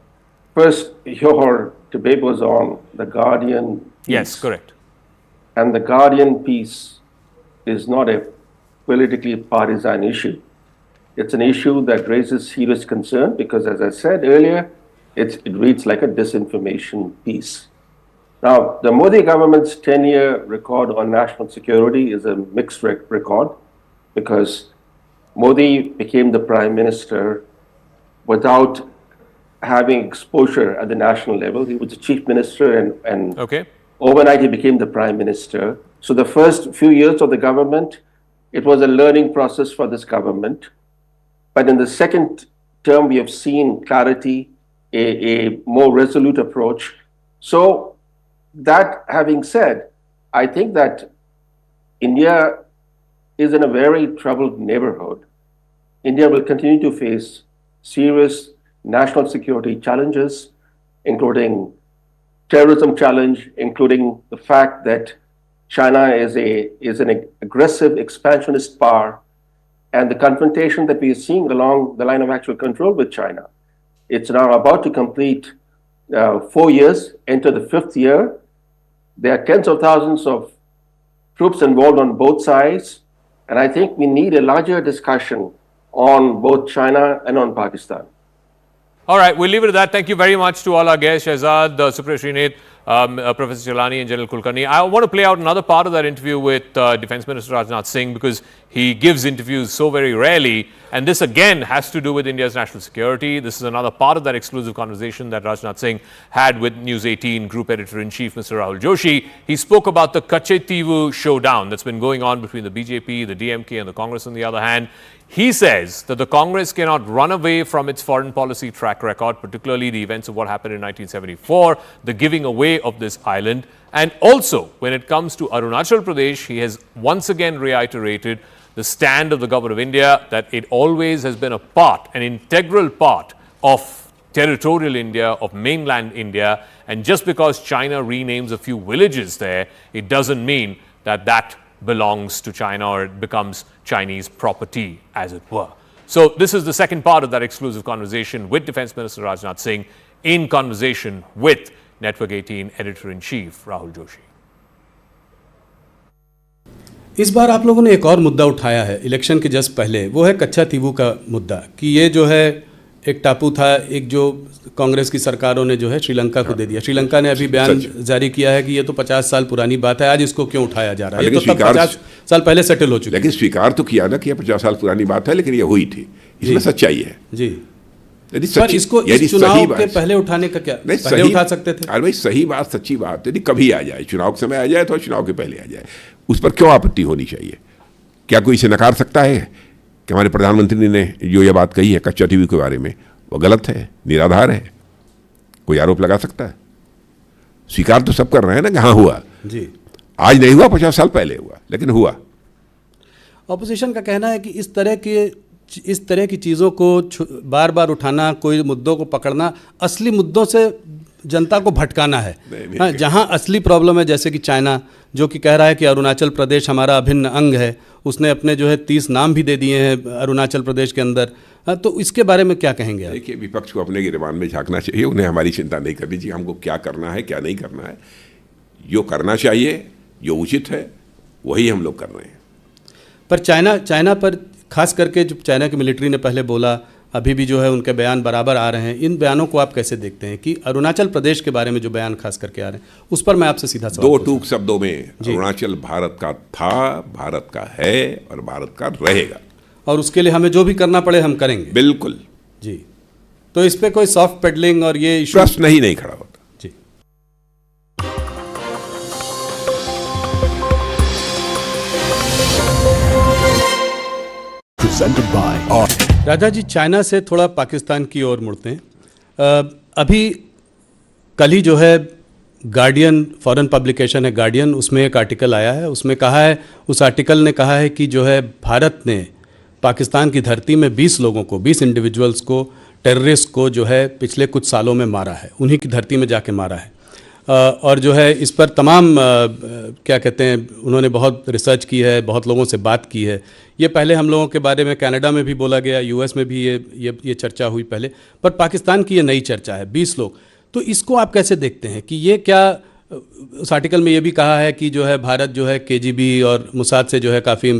First, your debate was on the Guardian piece. Yes, correct. And the Guardian piece is not a politically partisan issue. It's an issue that raises serious concern because, as I said earlier, it reads like a disinformation piece. Now, the Modi government's 10-year record on national security is a mixed record because Modi became the prime minister without having exposure at the national level. He was the chief minister and overnight he became the prime minister. So the first few years of the government, it was a learning process for this government. But in the second term, we have seen clarity, a more resolute approach. So that having said, I think that India is in a very troubled neighborhood. India will continue to face serious national security challenges, including terrorism challenge, including the fact that China is an aggressive expansionist power, and the confrontation that we are seeing along the line of actual control with China. It's now about to complete 4 years, enter the 5th year. There are tens of thousands of troops involved on both sides, and I think we need a larger discussion on both China and on Pakistan. All right, we'll leave it at that. Thank you very much to all our guests, Shehzad, Supriya Srinath, Professor Chalani and General Kulkarni. I want to play out another part of that interview with Defence Minister Rajnath Singh because he gives interviews so very rarely, and this again has to do with India's national security. This is another part of that exclusive conversation that Rajnath Singh had with News18 Group Editor-in-Chief Mr. Rahul Joshi. He spoke about the Kachetivu showdown that's been going on between the BJP, the DMK and the Congress on the other hand. He says that the Congress cannot run away from its foreign policy track record, particularly the events of what happened in 1974, the giving away of this island. And also, when it comes to Arunachal Pradesh, he has once again reiterated the stand of the government of India that it always has been an integral part of territorial India, of mainland India. And just because China renames a few villages there, it doesn't mean that that belongs to China or it becomes Chinese property, as it were. So this is the second part of that exclusive conversation with Defence Minister Rajnath Singh in conversation with Network 18 Editor-in-Chief Rahul Joshi. इस बार आप लोगों ने एक और मुद्दा उठाया है election के जस्ट पहले, वो है कच्चा तीवू का मुद्दा कि ये जो है एक टापू था, एक जो कांग्रेस की सरकारों ने जो है श्रीलंका को दे दिया। श्रीलंका ने अभी बयान जारी किया है कि ये तो 50 साल पुरानी बात है, आज इसको क्यों उठाया जा रहा है? ये तो तब 50 साल पहले सेटल हो चुकी है। लेकिन स्वीकार तो किया ना कि 50 साल पुरानी बात है, लेकिन ये हुई थी, इसमें सच्चाई है जी। पर इसको इस चुनाव के पहले उठाने का क्या, पहले उठा सकते थे? अरे भाई सही बात, सच्ची बात, यदि कभी आ जाए, चुनाव के समय आ जाए तो चुनाव के पहले आ जाए, उस पर क्यों आपत्ति होनी चाहिए? क्या कोई इसे नकार सकता है कि हमारे प्रधानमंत्री ने जो ये बात कही है कच्चा टीवी के बारे में वो गलत है, निराधार है? कोई आरोप लगा सकता है? स्वीकार तो सब कर रहे हैं ना कि हाँ हुआ जी, आज नहीं हुआ, 50 साल पहले हुआ, लेकिन हुआ। ऑपोजिशन का कहना है कि इस तरह की चीज़ों को बार बार उठाना, कोई मुद्दों को पकड़ना, असली मुद्दों से जनता को भटकाना है। हाँ, जहाँ असली प्रॉब्लम है, जैसे कि चाइना जो कि कह रहा है कि अरुणाचल प्रदेश हमारा अभिन्न अंग है, उसने अपने जो है 30 नाम भी दे दिए हैं अरुणाचल प्रदेश के अंदर। हाँ, तो इसके बारे में क्या कहेंगे आप? देखिए, विपक्ष को अपने गिरबान में झांकना चाहिए, उन्हें हमारी चिंता नहीं करनी चाहिए, हमको क्या करना है क्या नहीं करना है। जो करना चाहिए, जो उचित है, वही हम लोग कर रहे हैं। पर चाइना पर खास करके जो चाइना की मिलिट्री ने पहले बोला, अभी भी जो है उनके बयान बराबर आ रहे हैं, इन बयानों को आप कैसे देखते हैं कि अरुणाचल प्रदेश के बारे में जो बयान खास करके आ रहे हैं, उस पर मैं आपसे सीधा सवाल। 2 टूक शब्दों में, अरुणाचल भारत का था, भारत का है और भारत का रहेगा, और उसके लिए हमें जो भी करना पड़े हम करेंगे। बिल्कुल जी। तो इस पर कोई सॉफ्ट पेडलिंग और ये इशू प्रश्न नहीं खड़ा होता। जी। presented by Raja ji, China से थोड़ा पाकिस्तान की ओर मुड़ते हैं। अभी कल ही जो है गार्डियन, फॉरेन पब्लिकेशन है गार्डियन, उसमें एक आर्टिकल आया है। उसमें कहा है, उस आर्टिकल ने कहा है कि जो है भारत ने पाकिस्तान की धरती में 20 लोगों को, 20 इंडिविजुअल्स को, टेररिस्ट को जो है पिछले कुछ सालों में मारा है, उन्हीं की धरती में जाके मारा है। और जो है इस पर तमाम क्या कहते हैं, उन्होंने बहुत रिसर्च की है, बहुत लोगों से बात की है। ये पहले हम लोगों के बारे में कनाडा में भी बोला गया, यूएस में भी ये चर्चा हुई पहले, पर पाकिस्तान की ये नई चर्चा है, 20 लोग। तो इसको आप कैसे देखते हैं कि ये क्या, उस आर्टिकल में ये भी कहा है कि जो है भारत जो है केजीबी और मुसाद से जो है काफ़ी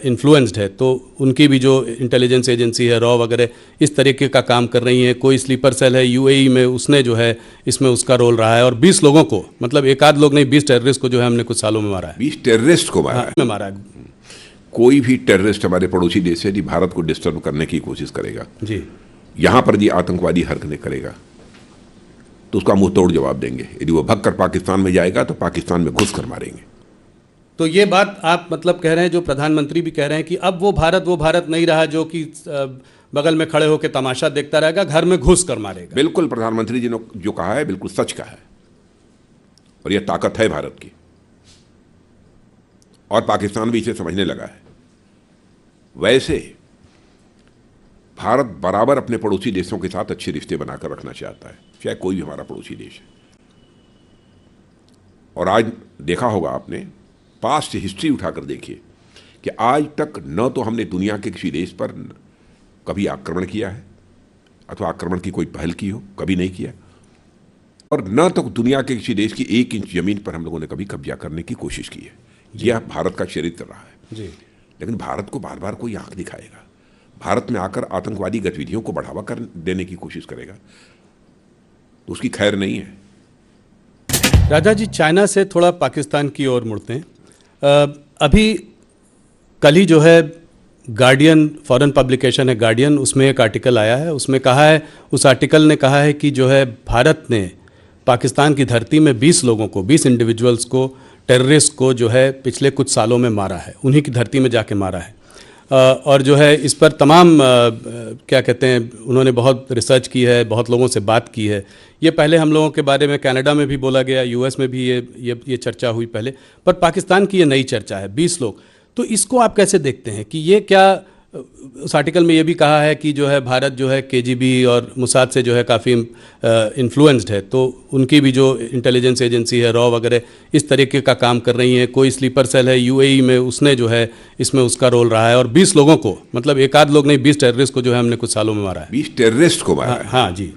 इन्फ्लुएंस्ड है, तो उनकी भी जो इंटेलिजेंस एजेंसी है, रॉ वगैरह, इस तरीके का काम कर रही है। कोई स्लीपर सेल है यूएई में, उसने जो है इसमें उसका रोल रहा है। और 20 लोगों को, मतलब एक आध लोग नहीं, 20 टेररिस्ट को जो है हमने कुछ सालों में मारा है। 20 टेररिस्ट को मारा है। मारा है। कोई भी टेररिस्ट हमारे पड़ोसी देश से यदि भारत को डिस्टर्ब करने की कोशिश करेगा, जी, यहाँ पर यदि आतंकवादी हरकतें करेगा तो उसका मुंह तोड़ जवाब देंगे। यदि वो भगकर पाकिस्तान में जाएगा तो पाकिस्तान में घुस कर मारेंगे। तो ये बात आप मतलब कह रहे हैं, जो प्रधानमंत्री भी कह रहे हैं कि अब वो भारत नहीं रहा जो कि बगल में खड़े होकर तमाशा देखता रहेगा, घर में घुस कर मारेगा। बिल्कुल, प्रधानमंत्री जी ने जो कहा है बिल्कुल सच कहा है, और यह ताकत है भारत की, और पाकिस्तान भी इसे समझने लगा है। वैसे भारत बराबर अपने पड़ोसी देशों के साथ अच्छे रिश्ते बनाकर रखना चाहता है, चाहे कोई भी हमारा पड़ोसी देश है। और आज देखा होगा आपने, पास्ट हिस्ट्री उठाकर देखिए कि आज तक न तो हमने दुनिया के किसी देश पर कभी आक्रमण किया है, अथवा आक्रमण की कोई पहल की हो, कभी नहीं किया, और न तो दुनिया के किसी देश की 1 इंच जमीन पर हम लोगों ने कभी कब्जा करने की कोशिश की है। यह भारत का चरित्र रहा है जी। लेकिन भारत को बार बार कोई आंख दिखाएगा, भारत में आकर आतंकवादी गतिविधियों को बढ़ावा कर देने की कोशिश करेगा, तो उसकी खैर नहीं है। राजा जी, चाइना से थोड़ा पाकिस्तान की ओर मुड़ते हैं। अभी कल ही जो है गार्डियन, फॉरेन पब्लिकेशन है गार्डियन, उसमें एक आर्टिकल आया है। उसमें कहा है, उस आर्टिकल ने कहा है कि जो है भारत ने पाकिस्तान की धरती में 20 लोगों को, 20 इंडिविजुअल्स को, टेररिस्ट को जो है पिछले कुछ सालों में मारा है, उन्हीं की धरती में जाके मारा है। और जो है इस पर तमाम क्या कहते हैं, उन्होंने बहुत रिसर्च की है, बहुत लोगों से बात की है। ये पहले हम लोगों के बारे में कनाडा में भी बोला गया, यूएस में भी ये चर्चा हुई पहले, पर पाकिस्तान की ये नई चर्चा है, 20 लोग। तो इसको आप कैसे देखते हैं कि ये क्या, उस आर्टिकल में ये भी कहा है कि जो है भारत जो है केजीबी और मुसाद से जो है काफ़ी इन्फ्लुएंस्ड है, तो उनकी भी जो इंटेलिजेंस एजेंसी है, रॉ वगैरह, इस तरीके का काम कर रही है। कोई स्लीपर सेल है यूएई में, उसने जो है इसमें उसका रोल रहा है। और 20 लोगों को, मतलब एक आध लोग नहीं, 20 टेररिस्ट को जो है हमने कुछ सालों में मारा है। 20 टेररिस्ट को मारा है। हाँ जी,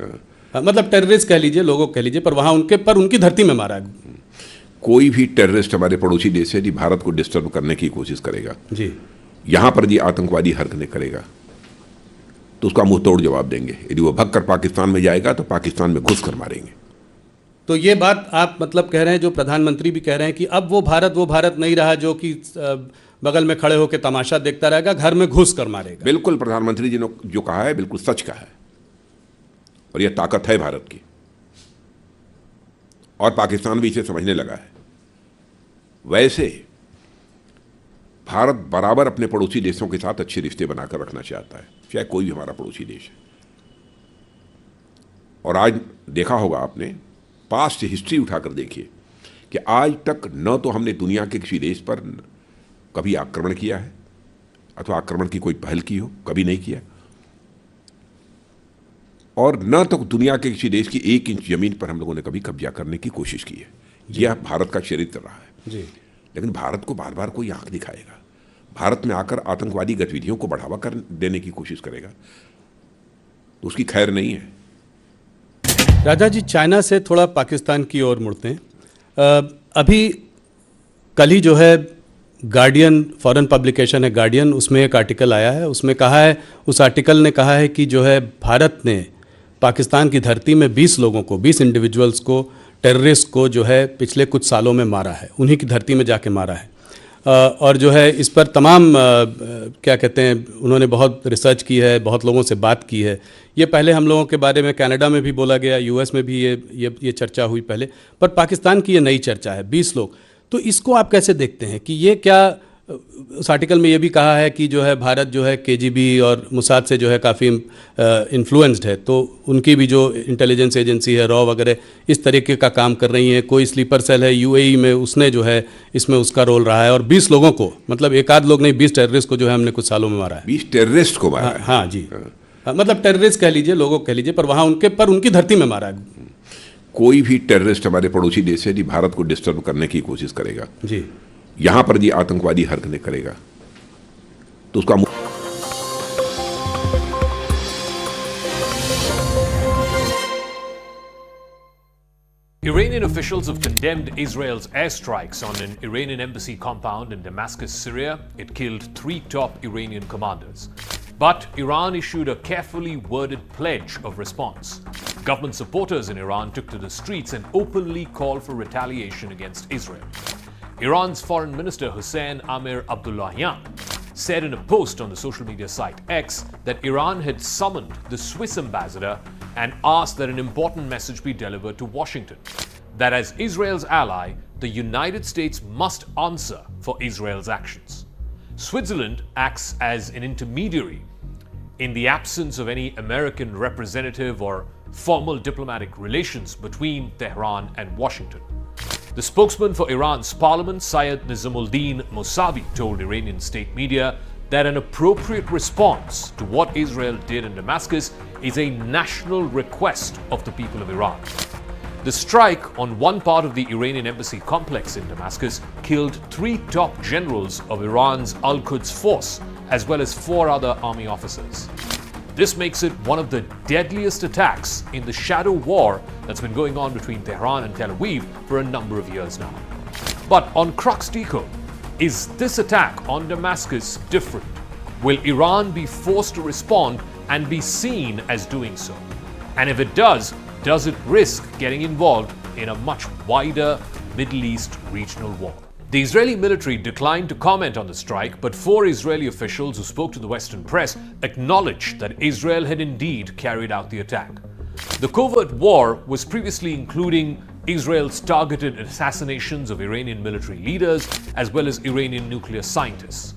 मतलब टेररिस्ट कह लीजिए, लोगों कह लीजिए, पर वहाँ उनकी धरती में मारा है। कोई भी टेररिस्ट हमारे पड़ोसी देश से यदि भारत को डिस्टर्ब करने की कोशिश करेगा, जी, यहाँ पर यदि आतंकवादी हरकतें करेगा तो उसका मुंह तोड़ जवाब देंगे। यदि वो भगकर पाकिस्तान में जाएगा तो पाकिस्तान में घुस कर मारेंगे। तो ये बात आप मतलब कह रहे हैं, जो प्रधानमंत्री भी कह रहे हैं कि अब वो भारत नहीं रहा जो कि बगल में खड़े होकर तमाशा देखता रहेगा, घर में घुस कर मारेगा। बिल्कुल, प्रधानमंत्री जी ने जो कहा है बिल्कुल सच कहा है, और यह ताकत है भारत की, और पाकिस्तान भी इसे समझने लगा है। वैसे भारत बराबर अपने पड़ोसी देशों के साथ अच्छे रिश्ते बनाकर रखना चाहता है, चाहे कोई भी हमारा पड़ोसी देश है। और आज देखा होगा आपने, पास्ट हिस्ट्री उठाकर देखिए कि आज तक न तो हमने दुनिया के किसी देश पर कभी आक्रमण किया है, अथवा आक्रमण की कोई पहल की हो, कभी नहीं किया, और न तो दुनिया के किसी देश की 1 इंच जमीन पर हम लोगों ने कभी कब्जा करने की कोशिश की है। यह भारत का चरित्र रहा है जी। लेकिन भारत को बार बार कोई आंख दिखाएगा, भारत में आकर आतंकवादी गतिविधियों को बढ़ावा कर देने की कोशिश करेगा, तो उसकी खैर नहीं है। राजा जी, चाइना से थोड़ा पाकिस्तान की ओर मुड़ते हैं। अभी कल ही जो है गार्डियन, फॉरेन पब्लिकेशन है गार्डियन, उसमें एक आर्टिकल आया है। उसमें कहा है, उस आर्टिकल ने कहा है कि जो है भारत ने पाकिस्तान की धरती में 20 लोगों को, 20 इंडिविजुअल्स को, टेररिस्ट को जो है पिछले कुछ सालों में मारा है, उन्हीं की धरती में जाके मारा है। और जो है इस पर तमाम क्या कहते हैं, उन्होंने बहुत रिसर्च की है, बहुत लोगों से बात की है। ये पहले हम लोगों के बारे में कनाडा में भी बोला गया, यूएस में भी ये चर्चा हुई पहले, पर पाकिस्तान की ये नई चर्चा है, 20 लोग। तो इसको आप कैसे देखते हैं कि ये क्या, उस आर्टिकल में ये भी कहा है कि जो है भारत जो है केजीबी और मुसाद से जो है काफ़ी इन्फ्लुएंस्ड है, तो उनकी भी जो इंटेलिजेंस एजेंसी है रॉ वगैरह इस तरीके का काम कर रही है। कोई स्लीपर सेल है यूएई में, उसने जो है इसमें उसका रोल रहा है और 20 लोगों को, मतलब एक आध लोग नहीं 20 टेररिस्ट को जो है हमने कुछ सालों में मारा है। 20 टेररिस्ट को मारा है? हाँ जी, मतलब टेररिस्ट कह लीजिए, लोगों कह लीजिए, पर वहाँ उनकी धरती में मारा है। कोई भी टेररिस्ट हमारे पड़ोसी देश है जी भारत को डिस्टर्ब करने की कोशिश करेगा जी, यहां पर जी आतंकवादी हरकतें करेगा तो उसका Iranian officials have condemned Israel's airstrikes on an Iranian embassy compound in Damascus, Syria. It killed 3 top Iranian commanders. But Iran issued a carefully worded pledge of response. Government supporters in Iran took to the streets and openly called for retaliation against Israel. Iran's Foreign Minister Hossein Amir Abdullahian said in a post on the social media site X that Iran had summoned the Swiss ambassador and asked that an important message be delivered to Washington, that as Israel's ally, the United States must answer for Israel's actions. Switzerland acts as an intermediary in the absence of any American representative or formal diplomatic relations between Tehran and Washington. The spokesman for Iran's parliament, Syed Nizamuddin Mousavi, told Iranian state media that an appropriate response to what Israel did in Damascus is a national request of the people of Iran. The strike on one part of the Iranian embassy complex in Damascus killed 3 top generals of Iran's Al-Quds force, as well as 4 other army officers. This makes it one of the deadliest attacks in the shadow war that's been going on between Tehran and Tel Aviv for a number of years now. But on Crux Decode, is this attack on Damascus different? Will Iran be forced to respond and be seen as doing so? And if it does it risk getting involved in a much wider Middle East regional war? The Israeli military declined to comment on the strike, but 4 Israeli officials who spoke to the Western press acknowledged that Israel had indeed carried out the attack. The covert war was previously including Israel's targeted assassinations of Iranian military leaders as well as Iranian nuclear scientists.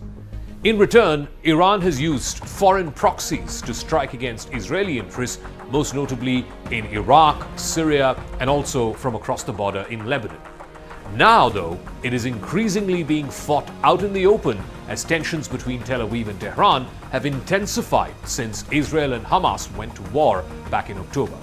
In return, Iran has used foreign proxies to strike against Israeli interests, most notably in Iraq, Syria, and also from across the border in Lebanon. Now, though, it is increasingly being fought out in the open as tensions between Tel Aviv and Tehran have intensified since Israel and Hamas went to war back in October.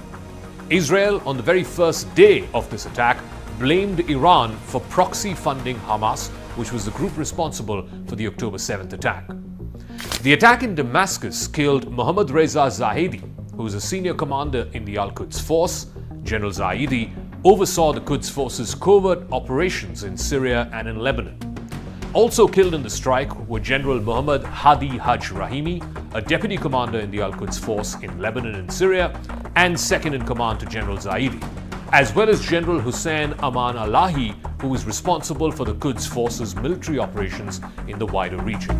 Israel, on the very first day of this attack, blamed Iran for proxy funding Hamas, which was the group responsible for the October 7th attack. The attack in Damascus killed Mohammad Reza Zahedi, who was a senior commander in the Al-Quds force. General Zahedi oversaw the Quds force's covert operations in Syria and in Lebanon. Also killed in the strike were General Muhammad Hadi Haj Rahimi, a deputy commander in the Al-Quds force in Lebanon and Syria, and second in command to General Zahedi, as well as General Hussein Aman Alahi, who was responsible for the Quds force's military operations in the wider region.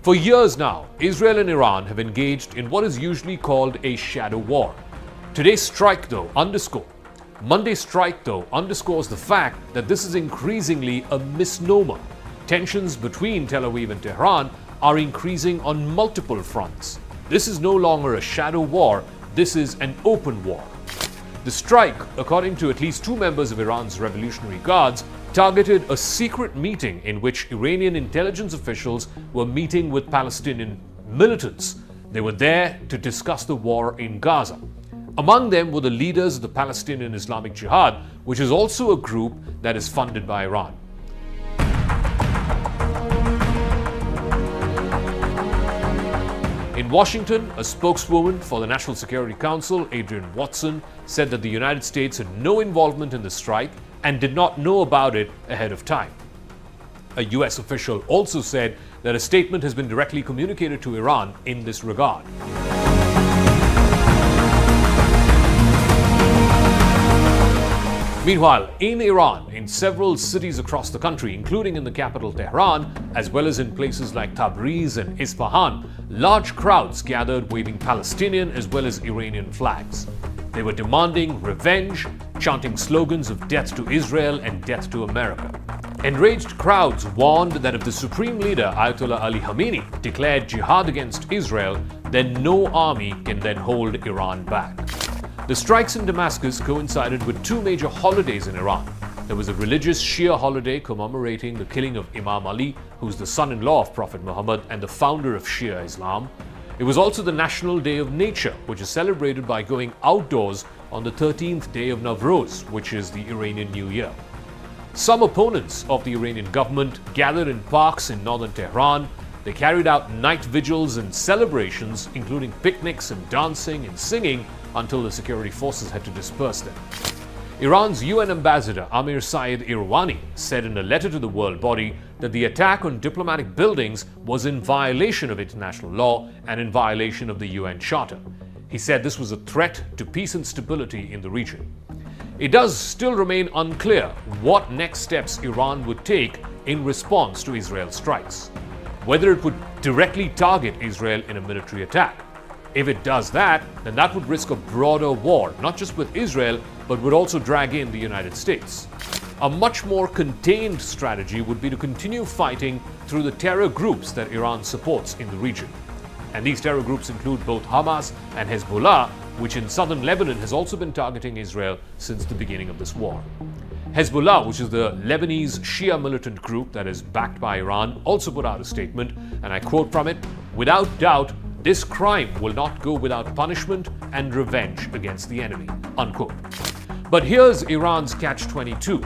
For years now, Israel and Iran have engaged in what is usually called a shadow war. Monday's strike, though, underscores the fact that this is increasingly a misnomer. Tensions between Tel Aviv and Tehran are increasing on multiple fronts. This is no longer a shadow war, this is an open war. The strike, according to at least 2 members of Iran's Revolutionary Guards, targeted a secret meeting in which Iranian intelligence officials were meeting with Palestinian militants. They were there to discuss the war in Gaza. Among them were the leaders of the Palestinian Islamic Jihad, which is also a group that is funded by Iran. In Washington, a spokeswoman for the National Security Council, Adrienne Watson, said that the United States had no involvement in the strike and did not know about it ahead of time. A US official also said that a statement has been directly communicated to Iran in this regard. Meanwhile, in Iran, in several cities across the country, including in the capital Tehran, as well as in places like Tabriz and Isfahan, large crowds gathered waving Palestinian as well as Iranian flags. They were demanding revenge, chanting slogans of death to Israel and death to America. Enraged crowds warned that if the supreme leader Ayatollah Ali Khamenei declared jihad against Israel, then no army can then hold Iran back. The strikes in Damascus coincided with two major holidays in Iran. There was a religious Shia holiday commemorating the killing of Imam Ali, who's the son-in-law of Prophet Muhammad and the founder of Shia Islam. It was also the National Day of Nature, which is celebrated by going outdoors on the 13th day of Nowruz, which is the Iranian New Year. Some opponents of the Iranian government gathered in parks in northern Tehran. They carried out night vigils and celebrations, including picnics and dancing and singing, until the security forces had to disperse them. Iran's UN ambassador Amir Saeed Irwani said in a letter to the world body that the attack on diplomatic buildings was in violation of international law and in violation of the UN Charter. He said this was a threat to peace and stability in the region. It does still remain unclear what next steps Iran would take in response to Israel's strikes. Whether it would directly target Israel in a military attack. If it does that, then that would risk a broader war, not just with Israel, but would also drag in the United States. A much more contained strategy would be to continue fighting through the terror groups that Iran supports in the region. And these terror groups include both Hamas and Hezbollah, which in southern Lebanon has also been targeting Israel since the beginning of this war. Hezbollah, which is the Lebanese Shia militant group that is backed by Iran, also put out a statement, and I quote from it, "Without doubt, this crime will not go without punishment and revenge against the enemy," unquote. But here's Iran's catch-22.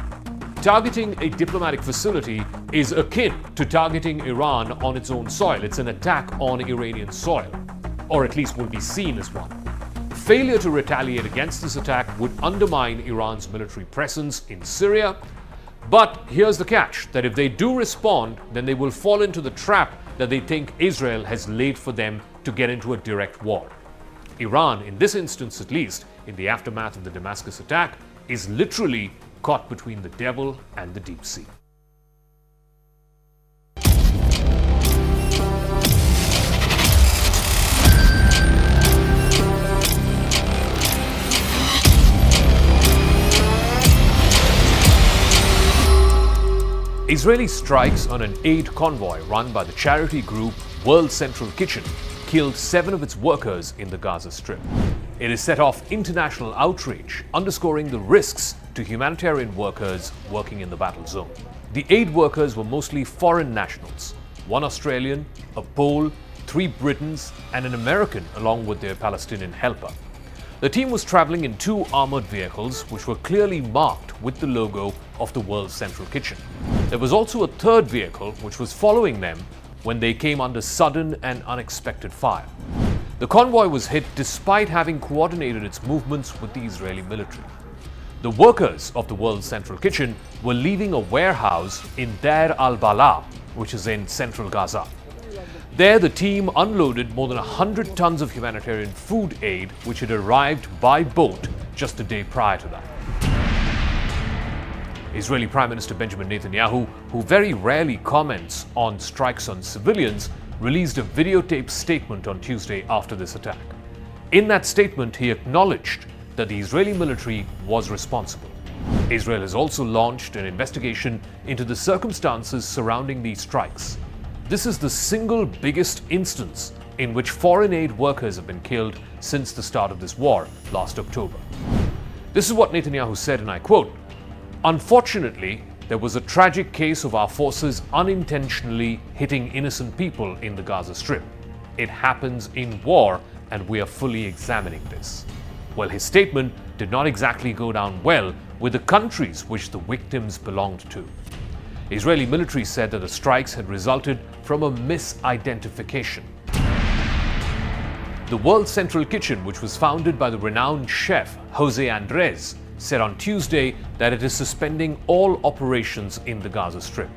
Targeting a diplomatic facility is akin to targeting Iran on its own soil. It's an attack on Iranian soil, or at least will be seen as one. Failure to retaliate against this attack would undermine Iran's military presence in Syria. But here's the catch, that if they do respond, then they will fall into the trap that they think Israel has laid for them to get into a direct war. Iran, in this instance at least, in the aftermath of the Damascus attack, is literally caught between the devil and the deep sea. Israeli strikes on an aid convoy run by the charity group World Central Kitchen killed 7 of its workers in the Gaza Strip. It has set off international outrage, underscoring the risks to humanitarian workers working in the battle zone. The aid workers were mostly foreign nationals, 1 Australian, a Pole, 3 Britons, and an American along with their Palestinian helper. The team was traveling in 2 armored vehicles which were clearly marked with the logo of the World Central Kitchen. There was also a 3rd vehicle which was following them when they came under sudden and unexpected fire. The convoy was hit despite having coordinated its movements with the Israeli military. The workers of the World Central Kitchen were leaving a warehouse in Deir al-Balah, which is in central Gaza. There, the team unloaded more than 100 tons of humanitarian food aid, which had arrived by boat just a day prior to that. Israeli Prime Minister Benjamin Netanyahu, who very rarely comments on strikes on civilians, released a videotaped statement on Tuesday after this attack. In that statement, he acknowledged that the Israeli military was responsible. Israel has also launched an investigation into the circumstances surrounding these strikes. This is the single biggest instance in which foreign aid workers have been killed since the start of this war last October. This is what Netanyahu said, and I quote, "Unfortunately, there was a tragic case of our forces unintentionally hitting innocent people in the Gaza Strip. It happens in war, and we are fully examining this." Well, his statement did not exactly go down well with the countries which the victims belonged to. Israeli military said that the strikes had resulted from a misidentification. The World Central Kitchen, which was founded by the renowned chef Jose Andres, said on Tuesday that it is suspending all operations in the Gaza Strip.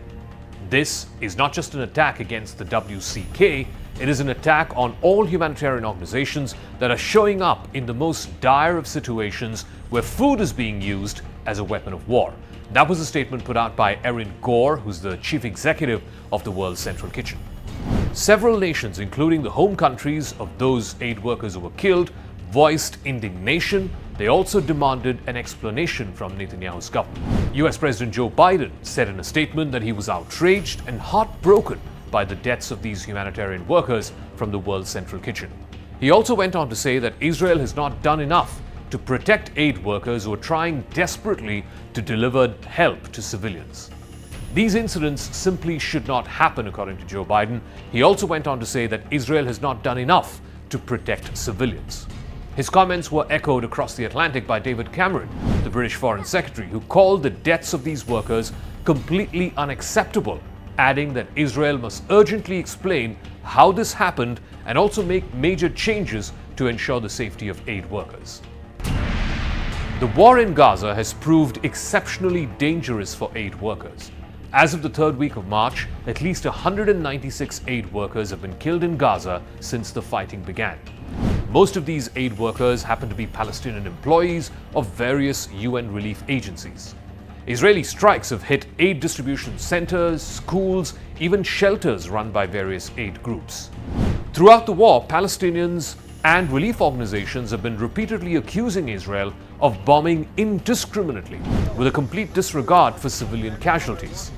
This is not just an attack against the WCK, it is an attack on all humanitarian organizations that are showing up in the most dire of situations where food is being used as a weapon of war. That was a statement put out by Erin Gore, who's the chief executive of the World Central Kitchen. Several nations, including the home countries of those aid workers who were killed, voiced indignation. They also demanded an explanation from Netanyahu's government. US President Joe Biden said in a statement that he was outraged and heartbroken by the deaths of these humanitarian workers from the World Central Kitchen. He also went on to say that Israel has not done enough to protect aid workers who are trying desperately to deliver help to civilians. These incidents simply should not happen, according to Joe Biden. He also went on to say that Israel has not done enough to protect civilians. His comments were echoed across the Atlantic by David Cameron, the British Foreign Secretary, who called the deaths of these workers completely unacceptable, adding that Israel must urgently explain how this happened and also make major changes to ensure the safety of aid workers. The war in Gaza has proved exceptionally dangerous for aid workers. As of the third week of March, at least 196 aid workers have been killed in Gaza since the fighting began. Most of these aid workers happen to be Palestinian employees of various UN relief agencies. Israeli strikes have hit aid distribution centers, schools, even shelters run by various aid groups. Throughout the war, Palestinians and relief organizations have been repeatedly accusing Israel of bombing indiscriminately with a complete disregard for civilian casualties.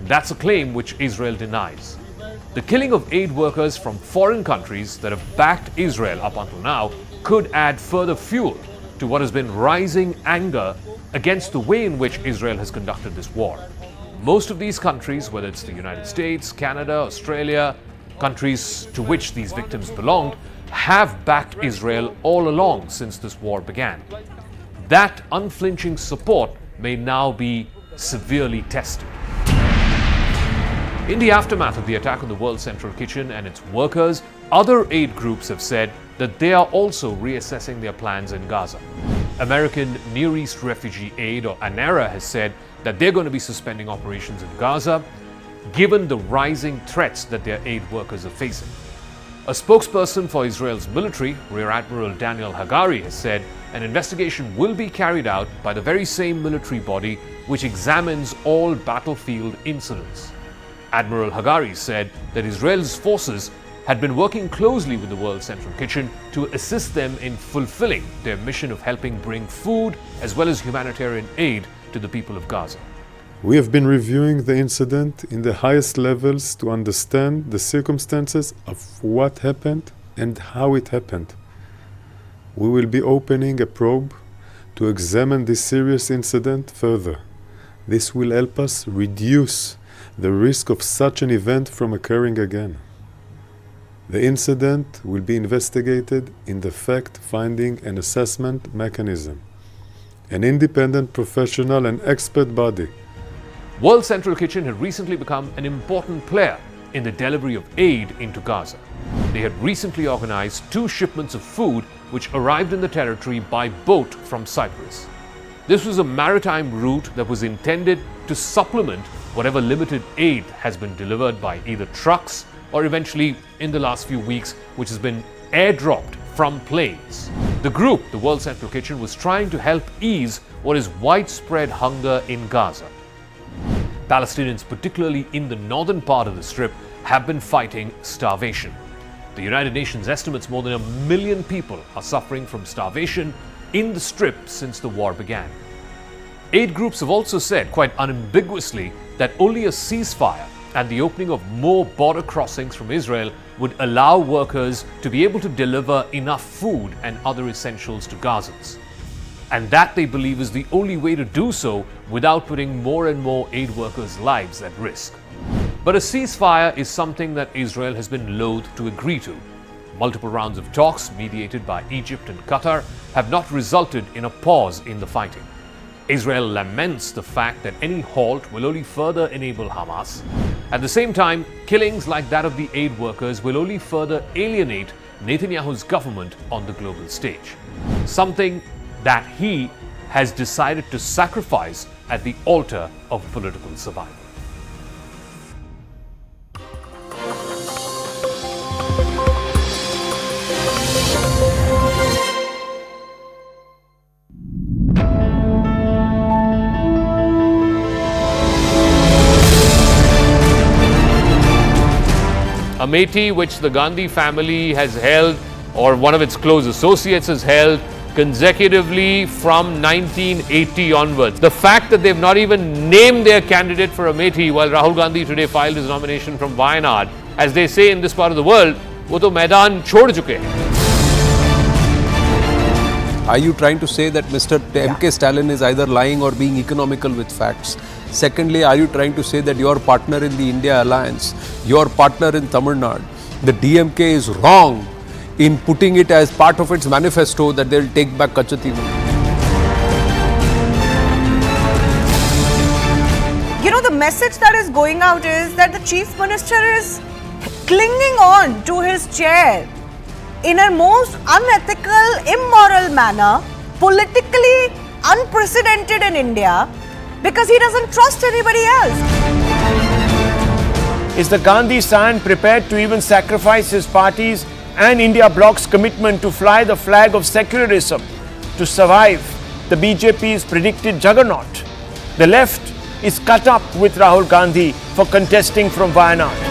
That's a claim which Israel denies. The killing of aid workers from foreign countries that have backed Israel up until now could add further fuel to what has been rising anger against the way in which Israel has conducted this war. Most of these countries, whether it's the United States, Canada, Australia, countries to which these victims belonged, have backed Israel all along since this war began. That unflinching support may now be severely tested. In the aftermath of the attack on the World Central Kitchen and its workers, other aid groups have said that they are also reassessing their plans in Gaza. American Near East Refugee Aid, or ANERA, has said that they're going to be suspending operations in Gaza, given the rising threats that their aid workers are facing. A spokesperson for Israel's military, Rear Admiral Daniel Hagari, has said an investigation will be carried out by the very same military body which examines all battlefield incidents. Admiral Hagari said that Israel's forces had been working closely with the World Central Kitchen to assist them in fulfilling their mission of helping bring food as well as humanitarian aid to the people of Gaza. We have been reviewing the incident in the highest levels to understand the circumstances of what happened and how it happened. We will be opening a probe to examine this serious incident further. This will help us reduce the risk of such an event from occurring again. The incident will be investigated in the fact-finding and assessment mechanism, an independent professional and expert body. World Central Kitchen had recently become an important player in the delivery of aid into Gaza. They had recently organized 2 shipments of food which arrived in the territory by boat from Cyprus. This was a maritime route that was intended to supplement whatever limited aid has been delivered by either trucks or eventually, in the last few weeks, which has been airdropped from planes. The group, the World Central Kitchen, was trying to help ease what is widespread hunger in Gaza. Palestinians, particularly in the northern part of the Strip, have been fighting starvation. The United Nations estimates more than 1 million people are suffering from starvation in the Strip since the war began. Aid groups have also said, quite unambiguously, that only a ceasefire and the opening of more border crossings from Israel would allow workers to be able to deliver enough food and other essentials to Gazans. And that, they believe, is the only way to do so without putting more and more aid workers' lives at risk. But a ceasefire is something that Israel has been loath to agree to. Multiple rounds of talks, mediated by Egypt and Qatar, have not resulted in a pause in the fighting. Israel laments the fact that any halt will only further enable Hamas. At the same time, killings like that of the aid workers will only further alienate Netanyahu's government on the global stage. Something that he has decided to sacrifice at the altar of political survival. Amethi, which the Gandhi family has held or one of its close associates has held consecutively from 1980 onwards. The fact that they've not even named their candidate for Amethi, while Rahul Gandhi today filed his nomination from Wayanad, as they say in this part of the world, वो तो मैदान छोड़ चुके हैं. Are you trying to say that Mr. MK Stalin is either lying or being economical with facts? Secondly, are you trying to say that your partner in the India alliance, your partner in Tamil Nadu, the DMK is wrong in putting it as part of its manifesto that they'll take back Kachativu? You know, the message that is going out is that the Chief Minister is clinging on to his chair in a most unethical, immoral manner, politically unprecedented in India, because he doesn't trust anybody else. Is the Gandhi son prepared to even sacrifice his party's and India bloc's commitment to fly the flag of secularism to survive the BJP's predicted juggernaut? The left is cut up with Rahul Gandhi for contesting from Wayanad.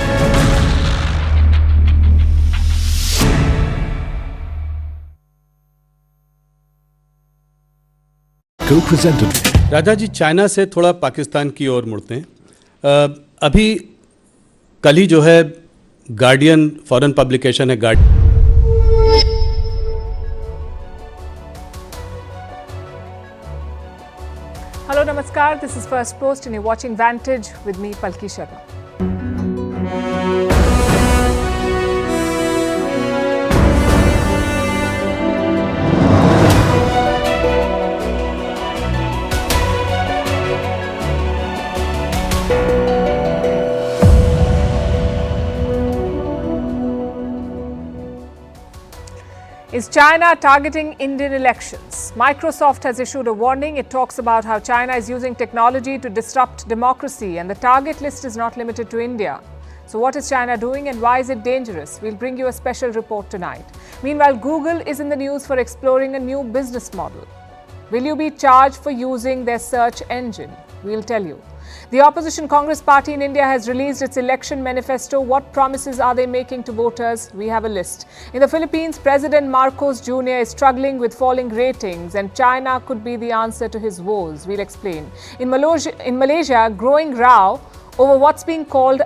Raja ji, China से थोड़ा पाकिस्तान की ओर मुड़ते हैं. अभी कल ही जो है guardian foreign publication है Hello, Namaskar. This is First Post and you're watching Vantage with me, Palki Sharma. Is China targeting Indian elections? Microsoft has issued a warning. It talks about how China is using technology to disrupt democracy, and the target list is not limited to India. So what is China doing and why is it dangerous? We'll bring you a special report tonight. Meanwhile, Google is in the news for exploring a new business model. Will you be charged for using their search engine? We'll tell you. The opposition Congress party in India has released its election manifesto. What promises are they making to voters? We have a list. In the Philippines, President Marcos Jr. is struggling with falling ratings and China could be the answer to his woes. We'll explain. In Malaysia, growing row over what's being called